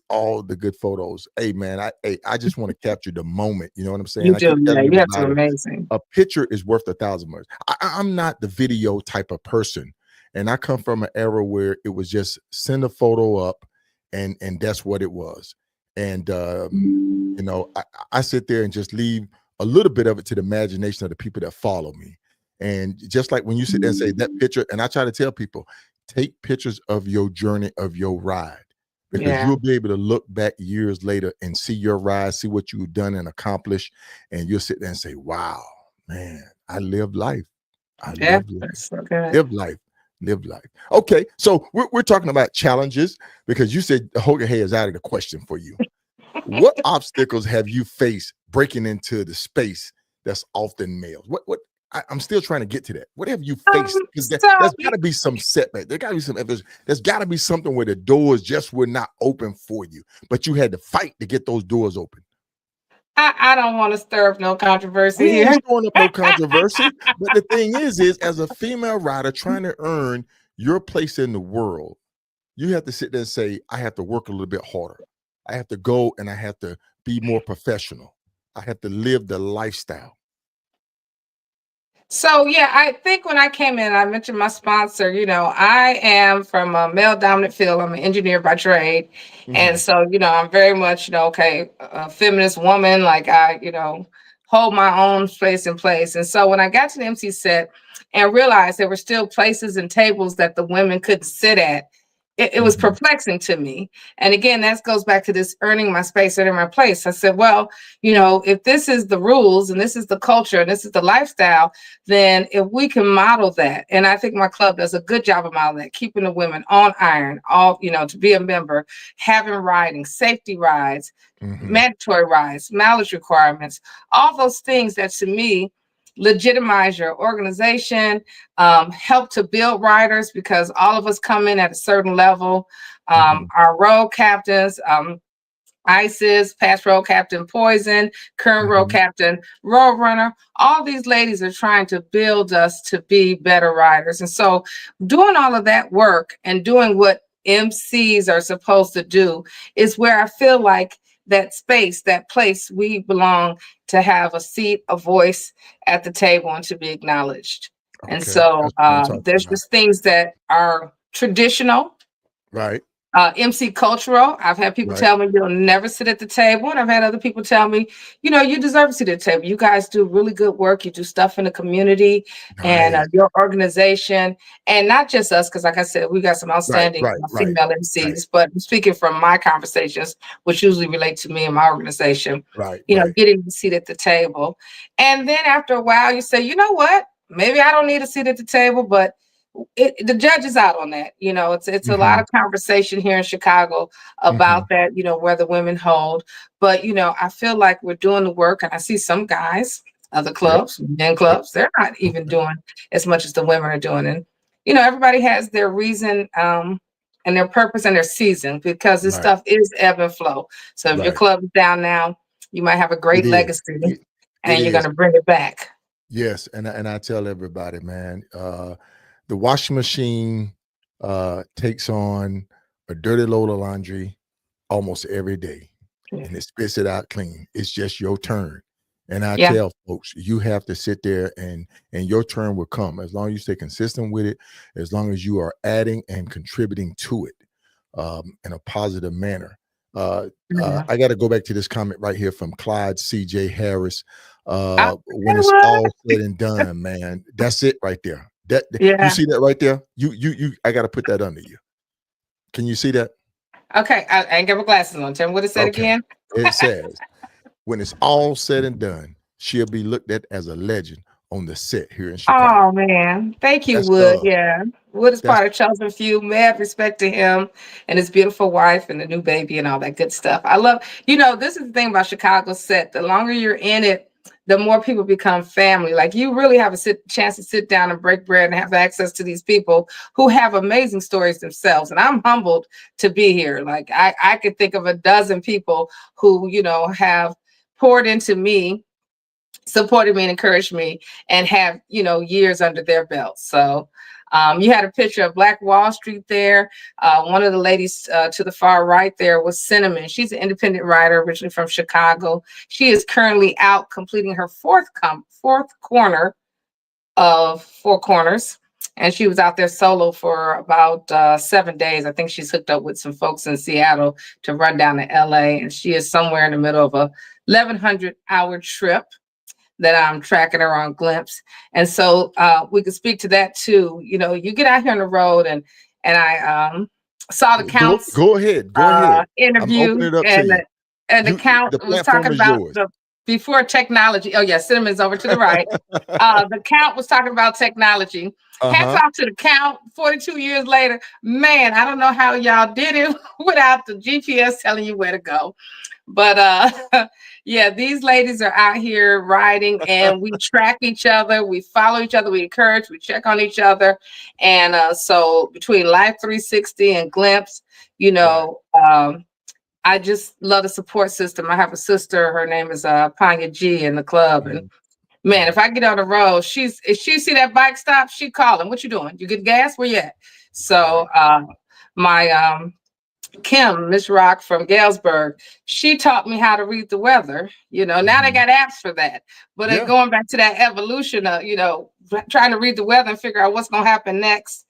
all the good photos. Hey, man, I just want to capture the moment. You know what I'm saying? You do. Yeah, you have to amazing. A picture is worth 1,000 words. I'm not the video type of person. And I come from an era where it was just send a photo up and that's what it was. And, you know, I sit there and just leave a little bit of it to the imagination of the people that follow me. And just like when you sit there and say that picture, and I try to tell people, take pictures of your journey, of your ride. Because you'll be able to look back years later and see your ride, see what you've done and accomplished. And you'll sit there and say, wow, man, I lived life. Live life. Live life. Okay, so we're talking about challenges because you said Hoka is out of the question for you. What obstacles have you faced breaking into the space that's often males? What I'm still trying to get to that. What have you faced? Because there's got to be some setback. There got to be some evidence. There's got to be something where the doors just were not open for you, but you had to fight to get those doors open. I don't want to stir up no controversy We here. ain't stirring up no controversy. But the thing is as a female rider trying to earn your place in the world, you have to sit there and say, I have to work a little bit harder. I have to go and I have to be more professional. I have to live the lifestyle. So, yeah, I think when I came in, I mentioned my sponsor, you know, I am from a male dominant field. I'm an engineer by trade. And so, you know, I'm very much, you know, a feminist woman, like I, you know, hold my own place in place. And so when I got to the MC set and realized there were still places and tables that the women couldn't sit at, it was perplexing to me. And again, that goes back to this earning my space, earning my place. I said, well, you know, if this is the rules and this is the culture and this is the lifestyle, then if we can model that, and I think my club does a good job of modeling that, keeping the women on iron, all, you know, to be a member, having riding, safety rides, mandatory rides, mileage requirements, all those things that to me legitimize your organization, help to build riders because all of us come in at a certain level. Our road captains, ISIS, past road captain Poison, current road captain Road Runner, all these ladies are trying to build us to be better riders. And so doing all of that work and doing what MCs are supposed to do is where I feel like that space, that place we belong to have a seat, a voice at the table and to be acknowledged. Okay. And so there's just things that are traditional. Right. MC cultural. I've had people Right. tell me you'll never sit at the table, and I've had other people tell me, you deserve to sit at the table. You guys do really good work. You do stuff in the community and Nice. your organization, and not just us, because like I said, we got some Right. outstanding Right. Right. female Right. MCs. But I'm speaking from my conversations, which usually relate to me and my organization. Right. Right. Getting a seat at the table, and then after a while, you say, you know what? Maybe I don't need a seat at the table, but the judge is out on that. It's a lot Mm-hmm. of conversation here in Chicago Mm-hmm. about that, where the women hold. But I feel like we're doing the work, and I see some guys, other Yep. clubs, men Yep. clubs, they're not even doing as much as the women are doing. And everybody has their reason and their purpose and their season, because this Right. stuff is ebb and flow. So if your Right. club is down now, you might have a It great is. legacy, It and you're going is. to bring it back. Yes. And I tell everybody, man, the washing machine takes on a dirty load of laundry almost every day, Yeah. and it spits it out clean. It's just your turn. And I Yeah. tell folks, you have to sit there and your turn will come as long as you stay consistent with it, as long as you are adding and contributing to it in a positive manner. I got to go back to this comment right here from Clyde C.J. Harris. When it's all said and done, man, that's it right there. You Yeah. see that right there? I got to put that under you. Can you see that? Okay, I ain't got my glasses on. Tell me what it said Okay. again. It says, when it's all said and done, she'll be looked at as a legend on the set here in Chicago. Oh man, thank you, That's Wood. love. Yeah, Wood is That's part of Chosen Few. Mad respect to him and his beautiful wife and the new baby and all that good stuff. I love. This is the thing about Chicago set. The longer you're in it, the more people become family. Like, you really have a chance to sit down and break bread and have access to these people who have amazing stories themselves. And I'm humbled to be here. Like, I could think of a dozen people who have poured into me, supported me, and encouraged me, and have years under their belt. So you had a picture of Black Wall Street there. One of the ladies to the far right there was Cinnamon. She's an independent writer, originally from Chicago. She is currently out completing her fourth corner of Four Corners. And she was out there solo for about 7 days. I think she's hooked up with some folks in Seattle to run down to LA. And she is somewhere in the middle of a 1,100-hour trip that I'm tracking her on Glimpse. And so we could speak to that too. You get out here on the road, and I saw the Count's go ahead. Go ahead. I'm interview, opening it up to you. and the Count The was platform talking is about yours. the before technology. Oh yeah, Cinnamon's over to the right. The Count was talking about technology. Hats off to the Count. 42 years later, man, I don't know how y'all did it without the GPS telling you where to go. But yeah, these ladies are out here riding, and we track each other, we follow each other, we encourage, we check on each other. And so between Life 360 and Glimpse, I just love the support system. I have a sister, her name is Panya G, in the club. And man, if I get on the road, if she see that bike stop, she calling, what you doing? You get gas? Where you at? So my Kim, Miss Rock from Galesburg, she taught me how to read the weather. Now they got apps for that. But going back to that evolution of, trying to read the weather and figure out what's going to happen next.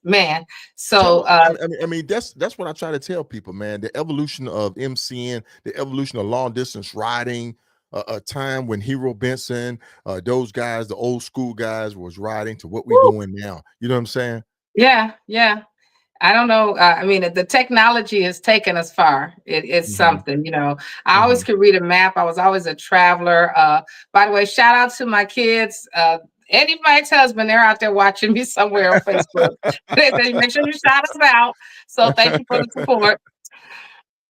Man. So I mean, that's what I try to tell people, man. The evolution of MCN, the evolution of long distance riding, a time when Hero Benson, those guys, the old school guys, was riding to what we're doing now. You know what I'm saying? Yeah. I don't know. I mean, the technology has taken us far. It's something, I always could read a map. I was always a traveler. By the way, shout out to my kids. Eddie, my ex-husband, they're out there watching me somewhere on Facebook. They make sure you shout us out. So thank you for the support.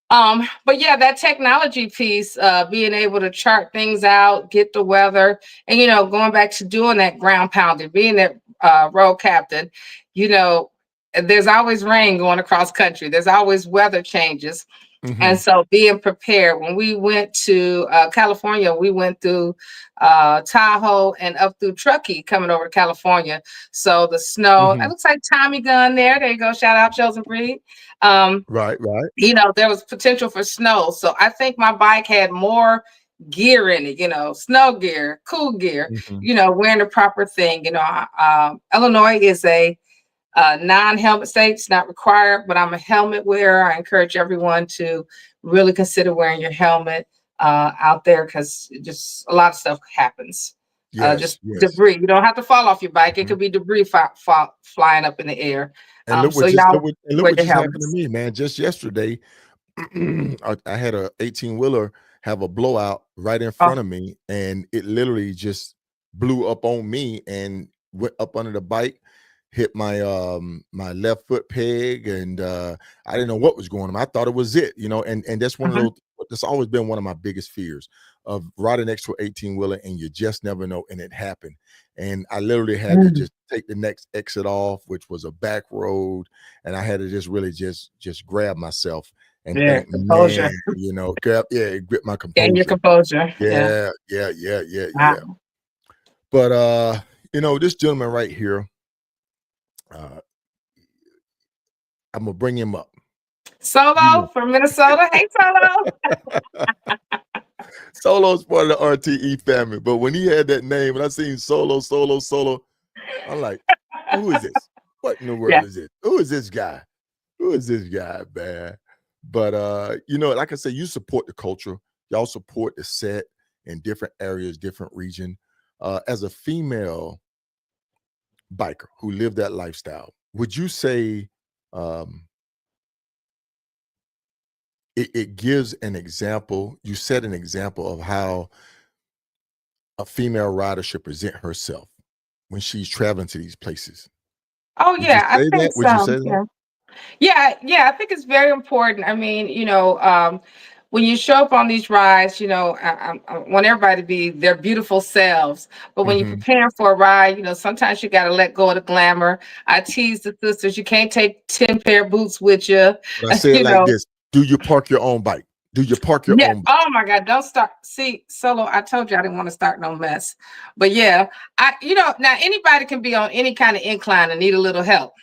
But yeah, that technology piece, being able to chart things out, get the weather, and going back to doing that ground pounding, being that road captain, there's always rain going across country. There's always weather changes. And so being prepared. When we went to California, we went through Tahoe and up through Truckee coming over to California. So the snow, it looks like Tommy Gun there. There you go. Shout out Chosen Breed. Right. There was potential for snow. So I think my bike had more gear in it, snow gear, cool gear, wearing the proper thing. Illinois is a Non-helmet states not required, but I'm a helmet wearer. I encourage everyone to really consider wearing your helmet out there, because just a lot of stuff happens. Yes, Just yes. debris. You don't have to fall off your bike. It Mhm. could be debris flying up in the air. And look what So just y'all look wear what your just happened to helmets. me, man. Just yesterday, I had a 18-wheeler have a blowout right in Oh, front of me, and it literally just blew up on me and went up under the bike, hit my my left foot peg, and I didn't know what was going on. I thought it was it, and that's one of mhm. those. That's always been one of my biggest fears of riding next to an 18-wheeler, and you just never know, and it happened. And I literally had to Mm. just take the next exit off, which was a back road, and I had to just really just grab myself and Yeah, think, composure. man, grip my Gain your composure. composure. Yeah. Yeah, yeah, yeah, yeah, yeah. Wow. But this gentleman right here, uh, I'm gonna bring him up. Solo You from Minnesota. Hey, Solo. know. Solo's part of the RTE family, but when he had that name and I seen Solo, I'm like, who is this? What in the Yeah. world is it? Who is this guy? Who is this guy, man? But like I said, you support the culture, y'all support the set in different areas, different region. As a female biker who lived that lifestyle, would you say um, it gives an example? You set an example of how a female rider should present herself when she's traveling to these places. Oh, Would you yeah. I say that? think Would you so. say that? Yeah. Yeah, yeah, I think it's very important. I mean, when you show up on these rides, I want everybody to be their beautiful selves. But when you're Mhm. preparing for a ride, sometimes you got to let go of the glamour. I tease the sisters, you can't take 10 pair of boots with you. But I say it you like know, this: Do you park your own bike? Do you park your Yes. own bike? Oh my God. Don't start. See, Solo, I told you I didn't want to start no mess. But yeah, now anybody can be on any kind of incline and need a little help.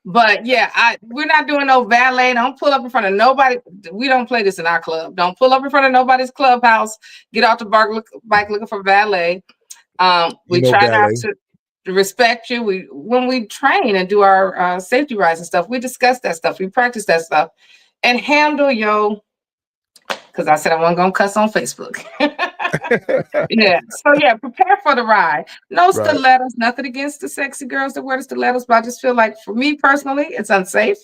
But yeah, we're not doing no valet. Don't pull up in front of nobody. We don't play this in our club. Don't pull up in front of nobody's clubhouse. Get off the bike looking for valet. You We know, try not valet, to respect you. When we train and do our safety rides and stuff, we discuss that stuff. We practice that stuff and handle your, because I said I wasn't gonna cuss on Facebook. Yeah. So yeah, prepare for the ride. No right? stilettos, nothing against the sexy girls that wear the stilettos, but I just feel like for me personally, it's unsafe.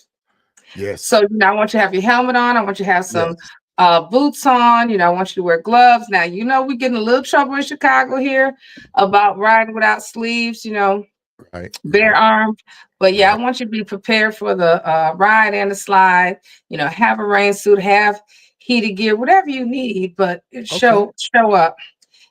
Yes, So, I want you to have your helmet on. I want you to have some yes, boots on. I want you to wear gloves. Now, we get in a little trouble in Chicago here about riding without sleeves, right, bare right, armed. But yeah, I right. want you to be prepared for the ride and the slide. Have a rain suit, have heated gear, whatever you need, but Okay, show up.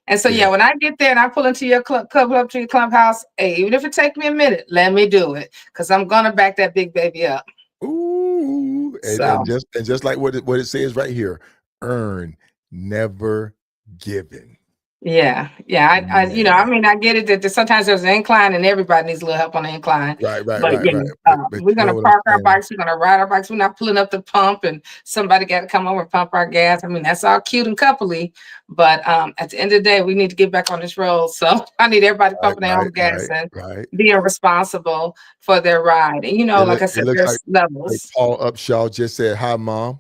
And so, yeah, yeah. when I get there and I pull into your club up to your clubhouse, hey, even if it take me a minute, let me do it, because I'm gonna back that big baby up. Ooh, and So. just like what it says right here, earn, never given. Yeah, yeah. I Man. mean, I get it that sometimes there's an incline and everybody needs a little help on the incline. Right, right, But right, yeah, right. But we're you know gonna what I'm park our saying? bikes. We're gonna ride our bikes. We're not pulling up the pump and somebody got to come over and pump our gas. I mean, that's all cute and coupley. But at the end of the day, we need to get back on this road. So I need everybody Right, pumping their right, own gas right, and right. being responsible for their ride. And like I It said, looks there's like levels. Paul Upshaw just said, "Hi, mom."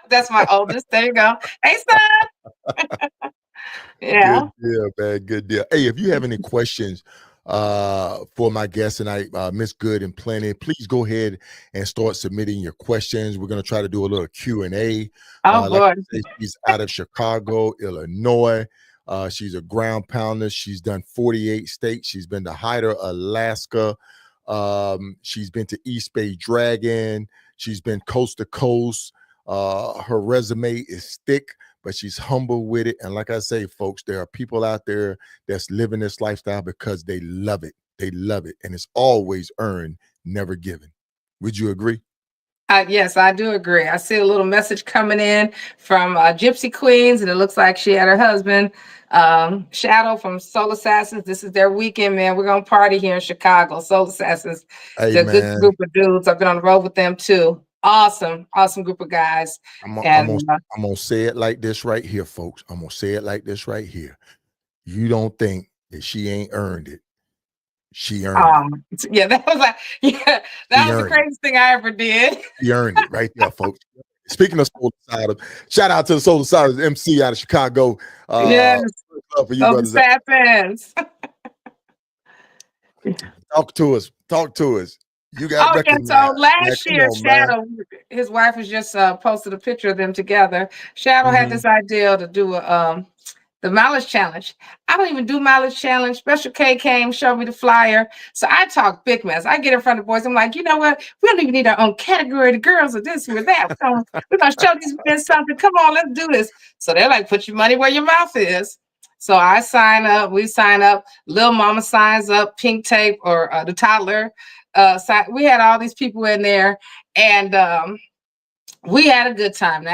That's my oldest. There you go. Hey, son. Good Yeah. deal, man. Good deal. Hey, if you have any questions for my guest tonight, Miss Good-N-Plenty, please go ahead and start submitting your questions. We're going to try to do a little Q&A. Oh Like boy. I say, she's out of Chicago, Illinois. She's a ground pounder. She's done 48 states. She's been to Hyder, Alaska. She's been to East Bay Dragon. She's been coast to coast. Her resume is thick, but she's humble with it. And like I say, folks, there are people out there that's living this lifestyle because they love it. They love it. And it's always earned, never given. Would you agree? Yes, I do agree. I see a little message coming in from Gypsy Queens, and it looks like she had her husband, Shadow from Soul Assassins. This is their weekend, man. We're going to party here in Chicago. Soul Assassins, Hey, they're a good man, group of dudes. I've been on the road with them too. Awesome, awesome group of guys. I'm gonna I'm And gonna I'm gonna say it like this right here, folks. I'm gonna say it like this right here. You don't think that she ain't earned it. She earned it. Yeah, that was like, yeah, that was the craziest thing I ever did. She earned it right there, folks. Speaking of Soul Asylum, shout out to the Soul Asylum MC out of Chicago. Yes, love for you brothers. Happens. Talk to us. You got recognized. So last year, Shadow, his wife has just posted a picture of them together. Shadow had this idea to do the mileage challenge. I don't even do mileage challenge. Special K came, showed me the flyer. So I talk big mess. I get in front of the boys. I'm like, you know what? We don't even need our own category. The girls are this or that. We're gonna show these men something. Come on, let's do this. So they're like, put your money where your mouth is. So I sign up. We sign up. Lil Mama signs up. Pink Tape or the toddler. We had all these people in there, and we had a good time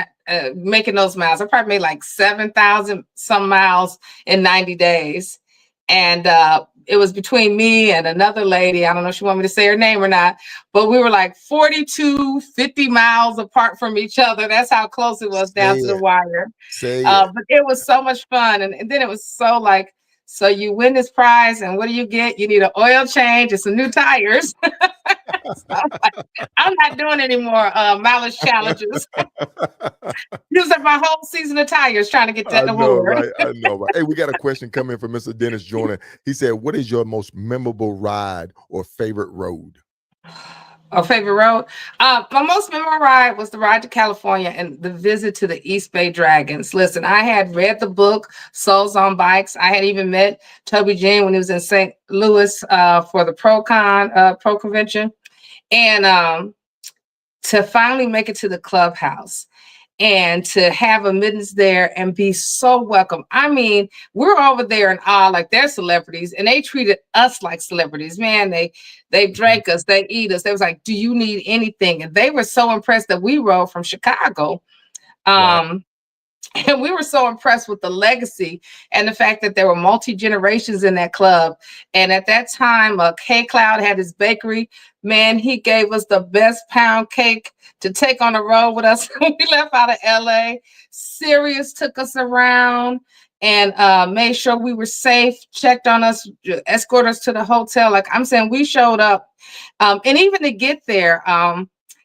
making those miles. I probably made like 7,000 some miles in 90 days. And it was between me and another lady. I don't know if she wanted me to say her name or not, but we were like 42, 50 miles apart from each other. That's how close it was down to the wire. But it was so much fun. And then it was so like, so you win this prize, and what do you get? You need an oil change and some new tires. So I'm not doing any more mileage challenges. Used up my whole season of tires trying to get that award. Right? I know, right? Hey, we got a question coming from Mr. Dennis Joyner. He said, what is your most memorable ride or favorite road? A favorite road? My most memorable ride was the ride to California and the visit to the East Bay Dragons. Listen, I had read the book Souls on Bikes. I had even met Toby Jean when he was in St. Louis for the Pro convention. And to finally make it to the clubhouse and to have admittance there and be so welcome. I mean, we're over there in awe, like they're celebrities, and they treated us like celebrities. Man, they drank us, they eat us. They was like, do you need anything? And they were so impressed that we rode from Chicago. Wow. And we were so impressed with the legacy and the fact that there were multi-generations in that club. And at that time, K-Cloud had his bakery. Man, he gave us the best pound cake to take on the road with us when we left out of LA. Sirius took us around and made sure we were safe, checked on us, escorted us to the hotel. Like I'm saying, we showed up. And even to get there,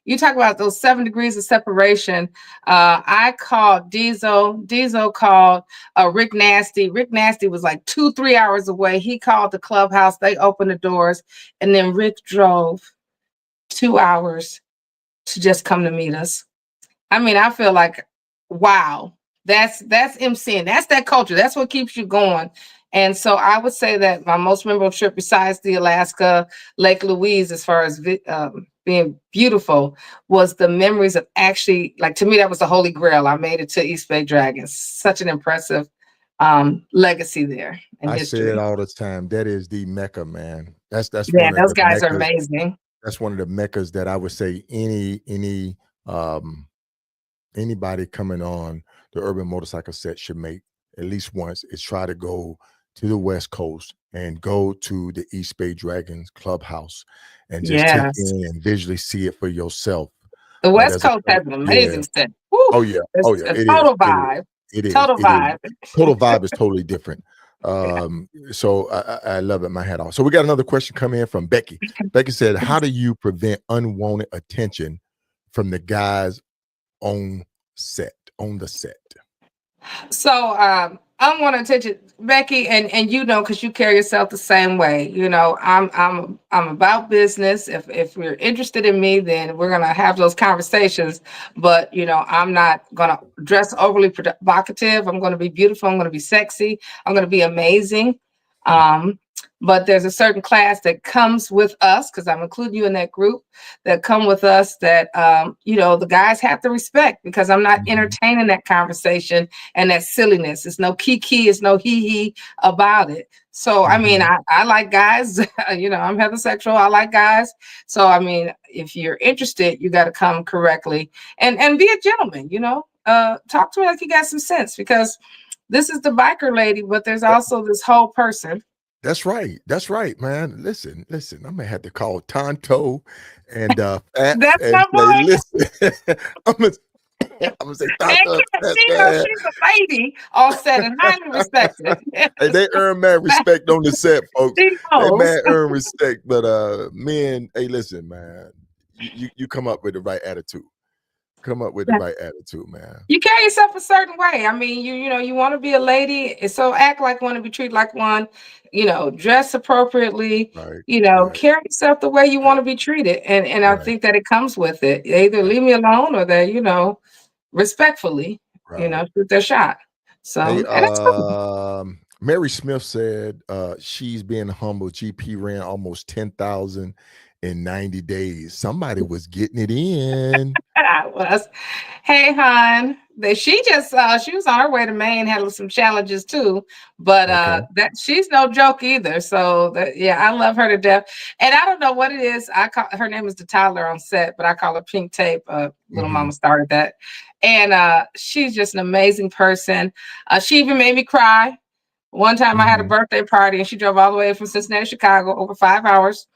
you talk about those 7 degrees of separation. I called Diesel. Diesel called Rick Nasty. Rick Nasty was like 2-3 hours away. He called the clubhouse. They opened the doors. And then Rick drove 2 hours to just come to meet us. I mean, I feel like, wow, that's MCing. That's that culture. That's what keeps you going. And so I would say that my most memorable trip besides the Alaska Lake Louise, as far as being beautiful, was the memories of actually, like, to me, that was the holy grail. I made it to East Bay Dragons. Such an impressive legacy there. I say it all the time. That is the Mecca, man. That's yeah, those guys are amazing. That's one of the Meccas that I would say anybody coming on the Urban Motorcycle Set should make at least once, is try to go to the West Coast and go to the East Bay Dragons clubhouse and just take in and visually see it for yourself. The West Coast has an amazing set. Woo. Oh yeah. It's total vibe. It is. Total vibe. Total vibe is totally different. So I love it. My hat off. So we got another question coming in from Becky. Becky said, how do you prevent unwanted attention from the guys on the set? So unwanted attention, Becky, and you know, because you carry yourself the same way. You know, I'm about business. If you're interested in me, then we're gonna have those conversations. But you know, I'm not gonna dress overly provocative. I'm gonna be beautiful. I'm gonna be sexy. I'm gonna be amazing. But there's a certain class that comes with us, because I'm including you in that group, that come with us that, you know, the guys have to respect, because I'm not entertaining that conversation and that silliness. It's no kiki, it's no hee about it. So, I mean, I like guys, you know, I'm heterosexual, I like guys. So, I mean, if you're interested, you got to come correctly and be a gentleman, you know, talk to me like you got some sense, because this is the biker lady, but there's also this whole person. That's right, man. Listen. I'm gonna have to call Tonto and that's my boy. listen. I'm gonna say And Dr. she Upset, knows man. she's a lady on set and highly respected. Hey, they earn mad respect on the set, folks. She They knows. mad earn respect, but men, hey, listen, man, you come up with the right attitude. Come up with the right attitude, man. You carry yourself a certain way. I mean, you know, you want to be a lady, so act like one and be treated like one, you know, dress appropriately, Right, you know, right, carry yourself the way you want to be treated. And I right, think that it comes with it. They either right, leave me alone or they, you know, respectfully, you right. know, shoot their shot. Hey, So, and that's cool. Mary Smith said she's being humble. GP ran almost 10,000 in 90 days. Somebody was getting it in. I was. Hey, hon. She was on her way to Maine, had some challenges too, but Okay. that she's no joke either. So that yeah, I love her to death. And I don't know what it is. I call her name is the Tyler on set, but I call her Pink Tape. Little Mm-hmm. Mama started that, and she's just an amazing person. She even made me cry. One time I had a Mm-hmm. birthday party, and she drove all the way from Cincinnati to Chicago over 5 hours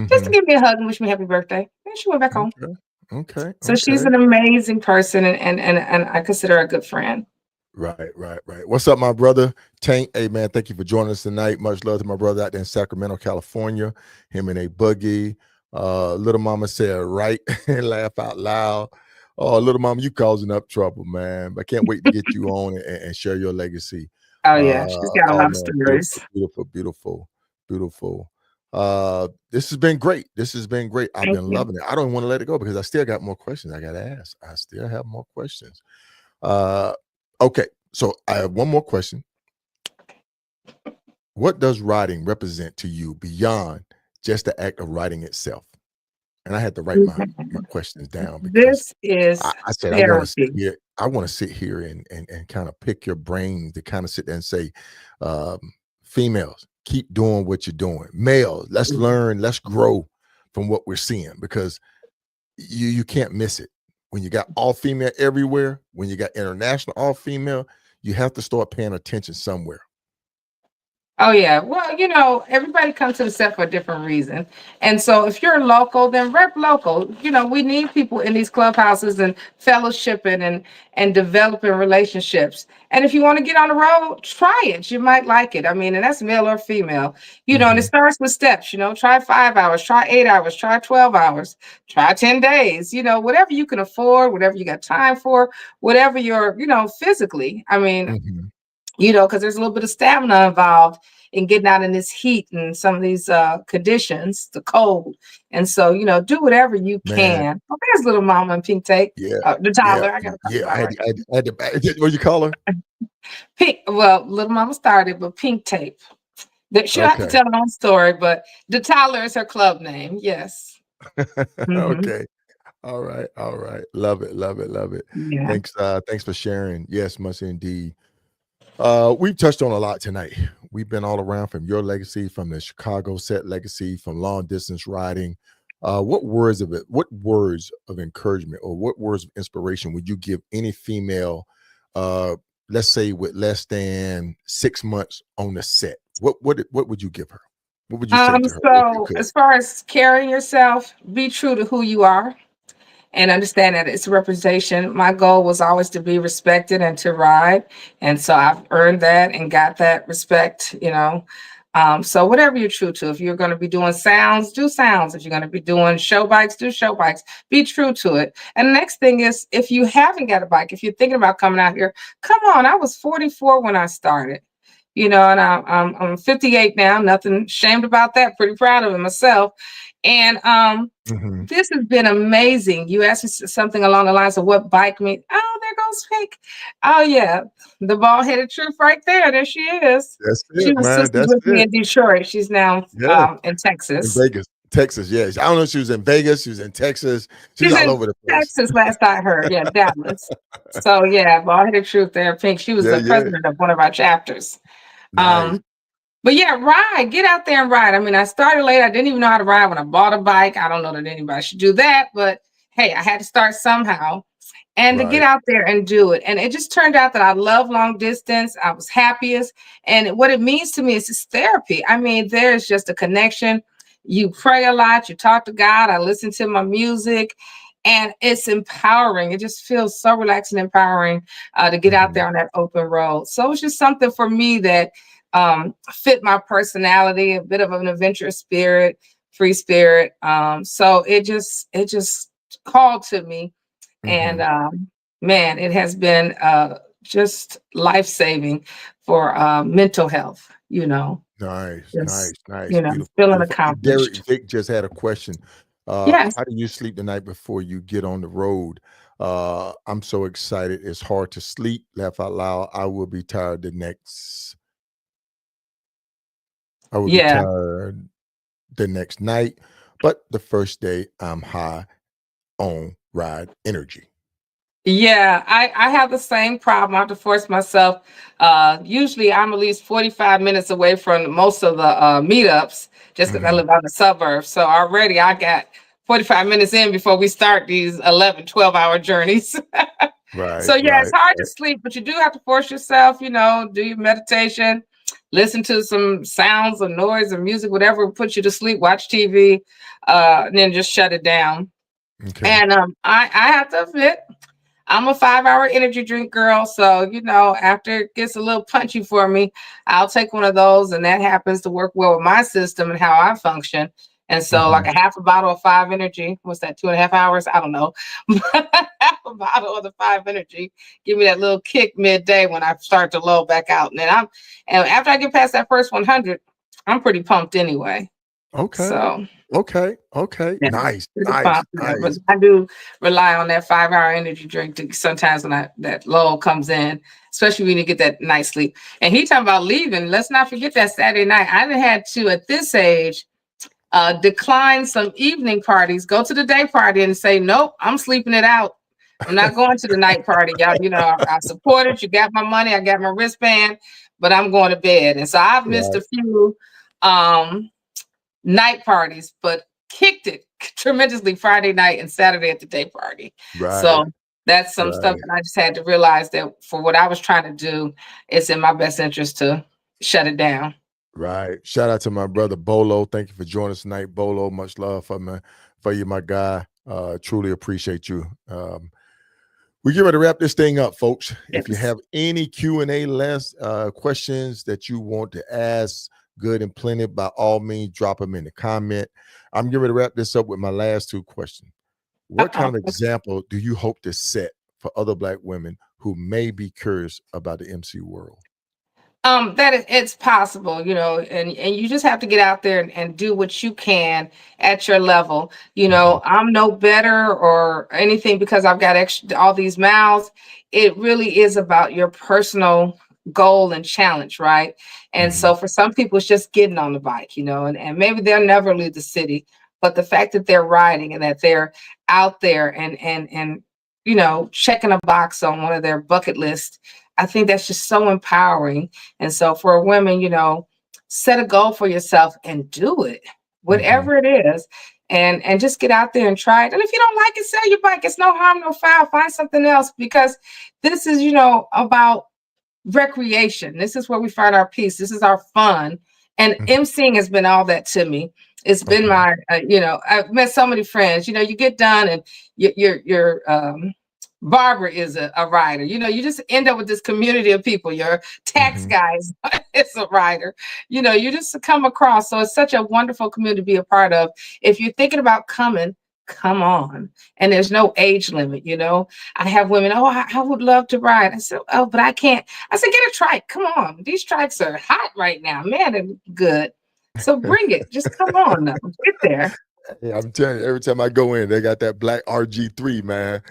just to Mm-hmm. give me a hug and wish me happy birthday. And she went back home. Okay. Okay. So she's Okay. an amazing person, and I consider her a good friend. Right, right, right. What's up, my brother Tank? Hey, man, thank you for joining us tonight. Much love to my brother out there in Sacramento, California. Him and a buggy. Little mama said, right, and laugh out loud. Oh, little mama, you causing up trouble, man. I can't wait to get you on and share your legacy. Oh yeah, she's got a Oh lot of man, stories. beautiful, beautiful, beautiful, beautiful. This has been great. This has been great. I've Thank been you. loving it. I don't want to let it go because I still got more questions I gotta ask. I still have more questions. Uh, okay, so I have one more question. What does writing represent to you beyond just the act of writing itself? And I had to write my questions down because This is I said I want to sit therapy. here. I want to sit here and kind of pick your brain to kind of sit there and say, um, females, keep doing what you're doing. Males, let's learn, let's grow from what we're seeing because you can't miss it. When you got all female everywhere, when you got international all female, you have to start paying attention somewhere. Oh yeah. Well, you know, everybody comes to the set for a different reason. And so if you're local, then rep local. You know, we need people in these clubhouses and fellowshipping and developing relationships. And if you want to get on the road, try it. You might like it. I mean, and that's male or female. You know, and it Mhm, starts with steps, you know, try 5 hours, try 8 hours, try 12 hours, try 10 days, you know, whatever you can afford, whatever you got time for, whatever you're, you know, physically. I mean, mhm. you know, because there's a little bit of stamina involved in getting out in this heat and some of these conditions, the cold. And so, you know, do whatever you Man, can. Oh, there's little mama and Pink Tape, yeah, the yeah, Tyler. I gotta call you yeah. by her. I had to what you call her? Pink. Well, little mama started, but Pink Tape. She'll have to Okay. tell her own story, but the Tyler is her club name. Yes. Hmm. Okay. All right. All right. Love it. Love it. Love it. Yeah. Thanks for sharing. Yes, much indeed. We've touched on a lot tonight. We've been all around from your legacy, from the Chicago set legacy, from long distance riding. What words of encouragement or what words of inspiration would you give any female, uh, let's say with less than 6 months on the set? What would you give her? What would you say to her if you So could? as far as carrying yourself, be true to who you are and understand that it's a representation. My goal was always to be respected and to ride. And so I've earned that and got that respect, you know. So whatever you're true to, if you're going to be doing sounds, do sounds. If you're going to be doing show bikes, do show bikes. Be true to it. And the next thing is, if you haven't got a bike, if you're thinking about coming out here, come on. I was 44 when I started, you know, and I'm 58 now. Nothing shamed about that. Pretty proud of it myself. And Mhm. this has been amazing. You asked me something along the lines of what bike means. Oh, there goes Pink. Oh, yeah. The bald headed truth right there. There she is. That's She it, was man. sisters That's with me it. in Detroit. She's now Yeah. in In Texas. Vegas, Texas, yes. I don't know if she was in Vegas, she was in Texas, she's She's all in over the place. Texas, last I heard. Yeah, Dallas. So, yeah, bald headed truth there, Pink. She was Yeah, the yeah. president of one of our chapters. Nice. Um, But yeah, ride. Get out there and ride. I mean, I started late. I didn't even know how to ride when I bought a bike. I don't know that anybody should do that, but hey, I had to start somehow and to get Right. out there and do it. And it just turned out that I love long distance. I was happiest. And what it means to me is it's therapy. I mean, there's just a connection. You pray a lot, you talk to God, I listen to my music. And it's empowering. It just feels so relaxing and empowering to get out there on that open road. So it's just something for me that fit my personality, a bit of an adventurous spirit, free spirit. So it just called to me, and man, it has been just life saving for mental health. Nice, nice, Just nice, beautiful, feeling beautiful. Derek accomplished. Vic just had a question. Yes. How do you sleep the night before you get on the road? I'm so excited. It's hard to sleep. Laugh out loud. I will be tired the next. I will be Yeah. tired the next night, but the first day I'm high on ride energy. Yeah, I have the same problem. I have to force myself. Usually I'm at least 45 minutes away from most of the meetups just because I live out in the suburbs. So already I got 45 minutes in before we start these 11, 12-hour journeys. Right, So yeah, it's right, hard to right. sleep, but you do have to force yourself, do your meditation, listen to some sounds or noise or music, whatever puts you to sleep, watch TV, and then just shut it down. Okay. And I have to admit, I'm a 5-hour energy drink girl. So, after it gets a little punchy for me, I'll take one of those. And that happens to work well with my system and how I function. And so, like a half a bottle of 5 energy, what's that, 2.5 hours? I don't know. Half a bottle of the 5 energy, give me that little kick midday when I start to low back out. And after I get past that first 100, I'm pretty pumped anyway. Okay. So, Okay. Okay. yeah, Nice. pretty Nice. pumped. Yeah, but Nice. I do rely on that 5-hour energy drink to sometimes when that lull comes in, especially when you get that night sleep. And he talking about leaving. Let's not forget that Saturday night. I done had to at this age decline some evening parties, go to the day party and say, nope, I'm sleeping it out. I'm not going to the night party. Y'all, I support it. You got my money, I got my wristband, but I'm going to bed. And so I've missed a Right. few um night parties, but kicked it tremendously Friday night and Saturday at the day party. Right. So that's some stuff Right. that I just had to realize that for what I was trying to do, it's in my best interest to shut it down. Right. Shout out to my brother Bolo. Thank you for joining us tonight, Bolo. Much love for you, my guy. Truly appreciate you. We get ready to wrap this thing up, folks. If you Yes. have any Q&A last questions that you want to ask, good and plenty, by all means, drop them in the comment. I'm getting ready to wrap this up with my last two questions. What Uh-oh. kind of example do you hope to set for other Black women who may be curious about the MC world? It's possible, and you just have to get out there and do what you can at your level. I'm no better or anything because I've got all these mouths. It really is about your personal goal and challenge, right? And so for some people, it's just getting on the bike, and maybe they'll never leave the city, but the fact that they're riding and that they're out there and checking a box on one of their bucket lists, I think that's just so empowering. And so for women, set a goal for yourself and do it, whatever it is, and just get out there and try it. And if you don't like it, sell your bike. It's no harm, no foul. Find something else because this is, about recreation. This is where we find our peace. This is our fun. And emceeing has been all that to me. It's been Okay. my, I've met so many friends. You get done and your barber is a writer. You just end up with this community of people. Your tax guy is a writer. You just come across. So it's such a wonderful community to be a part of. If you're thinking about coming, come on. And there's no age limit. I have women, oh, I would love to ride. I said, oh, but I can't. I said, get a trike. Come on. These trikes are hot right now. Man, they're good. So bring it. Just come on now. Get there. Yeah, I'm telling you, every time I go in, they got that black RG3, man.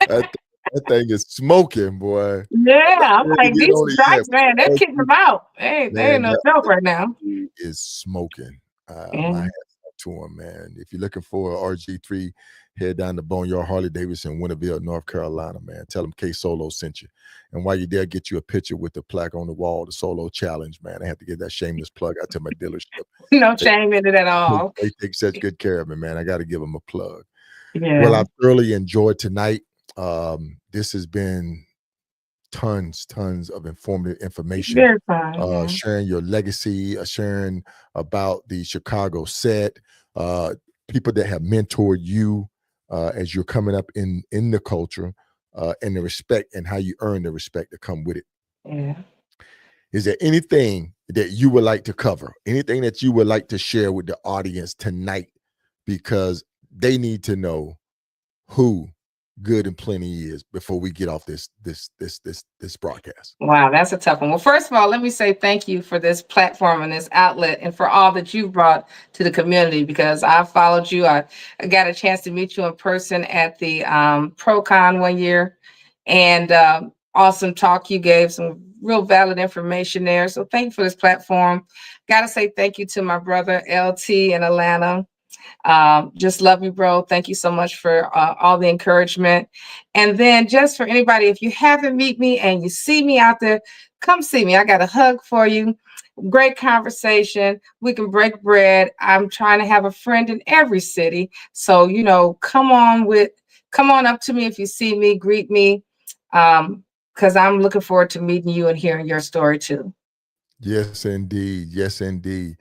That, that thing is smoking, boy. Yeah, I'm Ready to like, get these on it, yeah. trikes, man, they're kicking RG, them out. They ain't man, no that joke right now. RG3 is smoking. My And hats off to him, man. If you're looking for a RG3, head down to Boneyard Harley Davidson, Winterville, North Carolina, man. Tell them K Solo sent you. And while you're there, get you a picture with the plaque on the wall, the Solo Challenge, man. I have to get that shameless plug out to my dealership. no shame in it at all. They take such good care of me, man. I got to give them a plug. Well, Yeah, I've thoroughly enjoyed tonight. This has been tons of informative information, very fine. Yeah. sharing your legacy, sharing about the Chicago set, people that have mentored you, as you're coming up in the culture, and the respect and how you earn the respect to come with it. Yeah. Is there anything that you would like to cover? Anything that you would like to share with the audience tonight? Because they need to know who Good-N-Plenty is before we get off this broadcast. Wow, that's a tough one. Well, first of all, let me say thank you for this platform and this outlet and for all that you've brought to the community, because I followed you. I got a chance to meet you in person at the ProCon one year, and awesome talk you gave, some real valid information there. So thank you for this platform. Got to say thank you to my brother LT in Atlanta. Just love you, bro. Thank you so much for all the encouragement. And then just for anybody, if you haven't met me and you see me out there, come see me. I got a hug for you. Great conversation. We can break bread. I'm trying to have a friend in every city. So, come on up to me if you see me, greet me. Because I'm looking forward to meeting you and hearing your story too. Yes, indeed. Yes, indeed.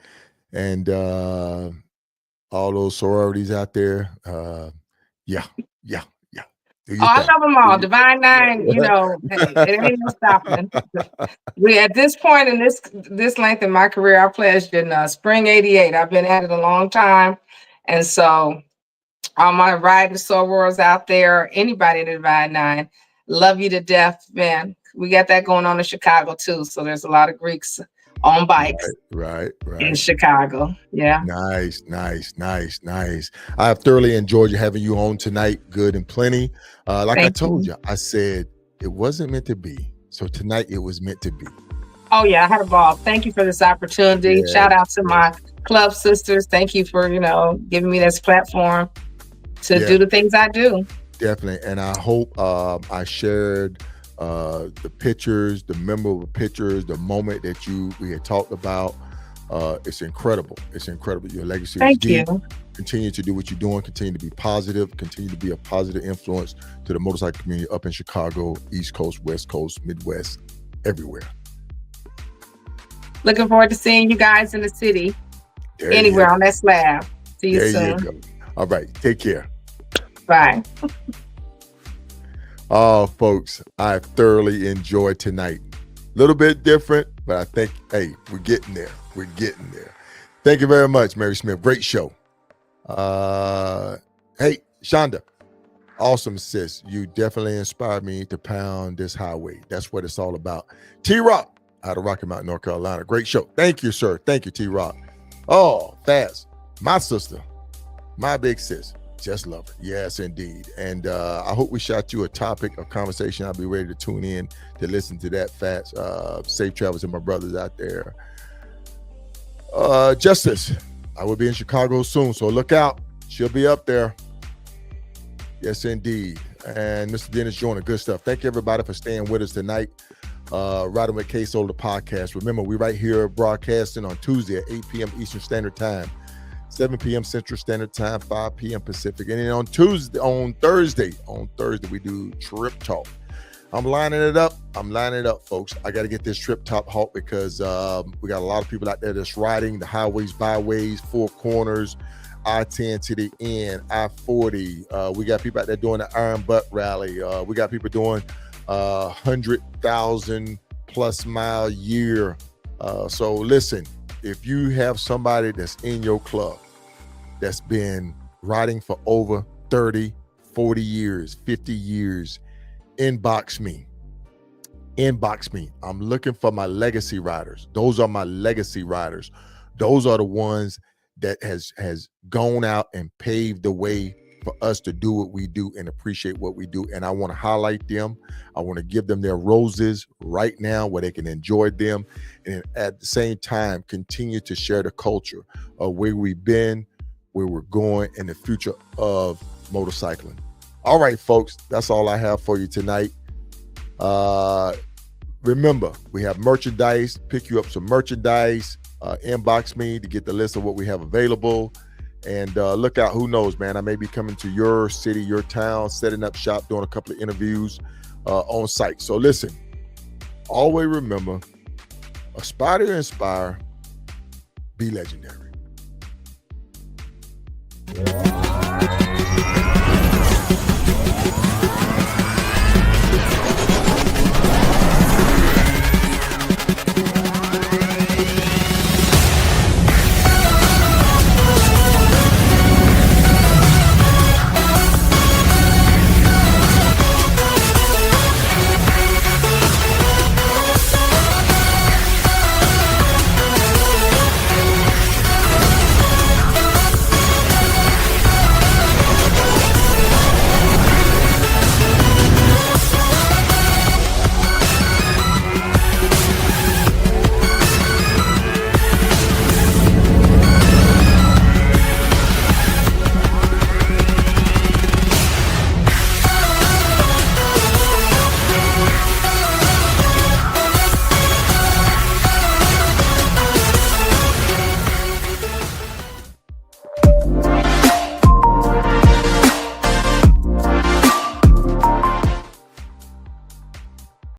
And all those sororities out there. Yeah. I love them all. Divine Nine, hey, it ain't no stopping. We at this point in this length in my career, I pledged in spring '88. I've been at it a long time, and so all my riding sorors out there, anybody in the Divine Nine, love you to death, man. We got that going on in Chicago too, so there's a lot of Greeks on bikes. Right. In Chicago. Yeah. Nice. I have thoroughly enjoyed having you on tonight. Good-N-Plenty. Like I told you, I said it wasn't meant to be. So tonight it was meant to be. Oh yeah, I had a ball. Thank you for this opportunity. Yeah. Shout out to my club sisters. Thank you for, giving me this platform to do the things I do. Definitely. And I hope I shared the pictures, the memorable pictures, the moment that we had talked about. It's incredible. Your legacy is deep. You. Continue to do what you're doing. Continue to be positive. Continue to be a positive influence to the motorcycle community up in Chicago, East Coast, West Coast, Midwest, everywhere. Looking forward to seeing you guys in the city. Anywhere on that slab. See you soon. You go. All right. Take care. Bye. Oh, folks, I thoroughly enjoyed tonight. A little bit different, but I think, hey, we're getting there. Thank you very much, Mary Smith. Great show. Hey, Shonda, awesome, sis. You definitely inspired me to pound this highway. That's what it's all about. T-Rock out of Rocky Mount, North Carolina. Great show. Thank you, sir. Thank you, T-Rock. Oh, Fast, my sister, my big sis. Just love it. Yes, indeed. And I hope we shot you a topic of conversation. I'll be ready to tune in to listen to that. Fats. Safe travels to my brothers out there. Justice, I will be in Chicago soon, so look out. She'll be up there. Yes, indeed. And Mr. Dennis Joyner, good stuff. Thank you, everybody, for staying with us tonight. Riding with K Soul, the podcast. Remember, we right here broadcasting on Tuesday at 8 p.m. Eastern Standard Time. 7 p.m. Central Standard Time, 5 p.m. Pacific. And then on Thursday, we do Trip Talk. I'm lining it up, folks. I got to get this Trip Talk halt because we got a lot of people out there that's riding the highways, byways, four corners, I-10 to the end, I-40. We got people out there doing the Iron Butt Rally. We got people doing 100,000 plus mile year. So listen, if you have somebody that's in your club that's been riding for over 30, 40 years, 50 years, inbox me. I'm looking for my legacy riders. Those are my legacy riders. Those are the ones that has gone out and paved the way for us to do what we do and appreciate what we do. And I want to highlight them. I want to give them their roses right now where they can enjoy them. And at the same time, continue to share the culture of where we've been, where we're going, and the future of motorcycling. All right, folks, that's all I have for you tonight. Remember, we have merchandise. Pick you up some merchandise. Inbox me to get the list of what we have available. And look out, who knows, man, I may be coming to your city, your town, setting up shop, doing a couple of interviews on site. So listen, always remember, aspire to inspire, be legendary.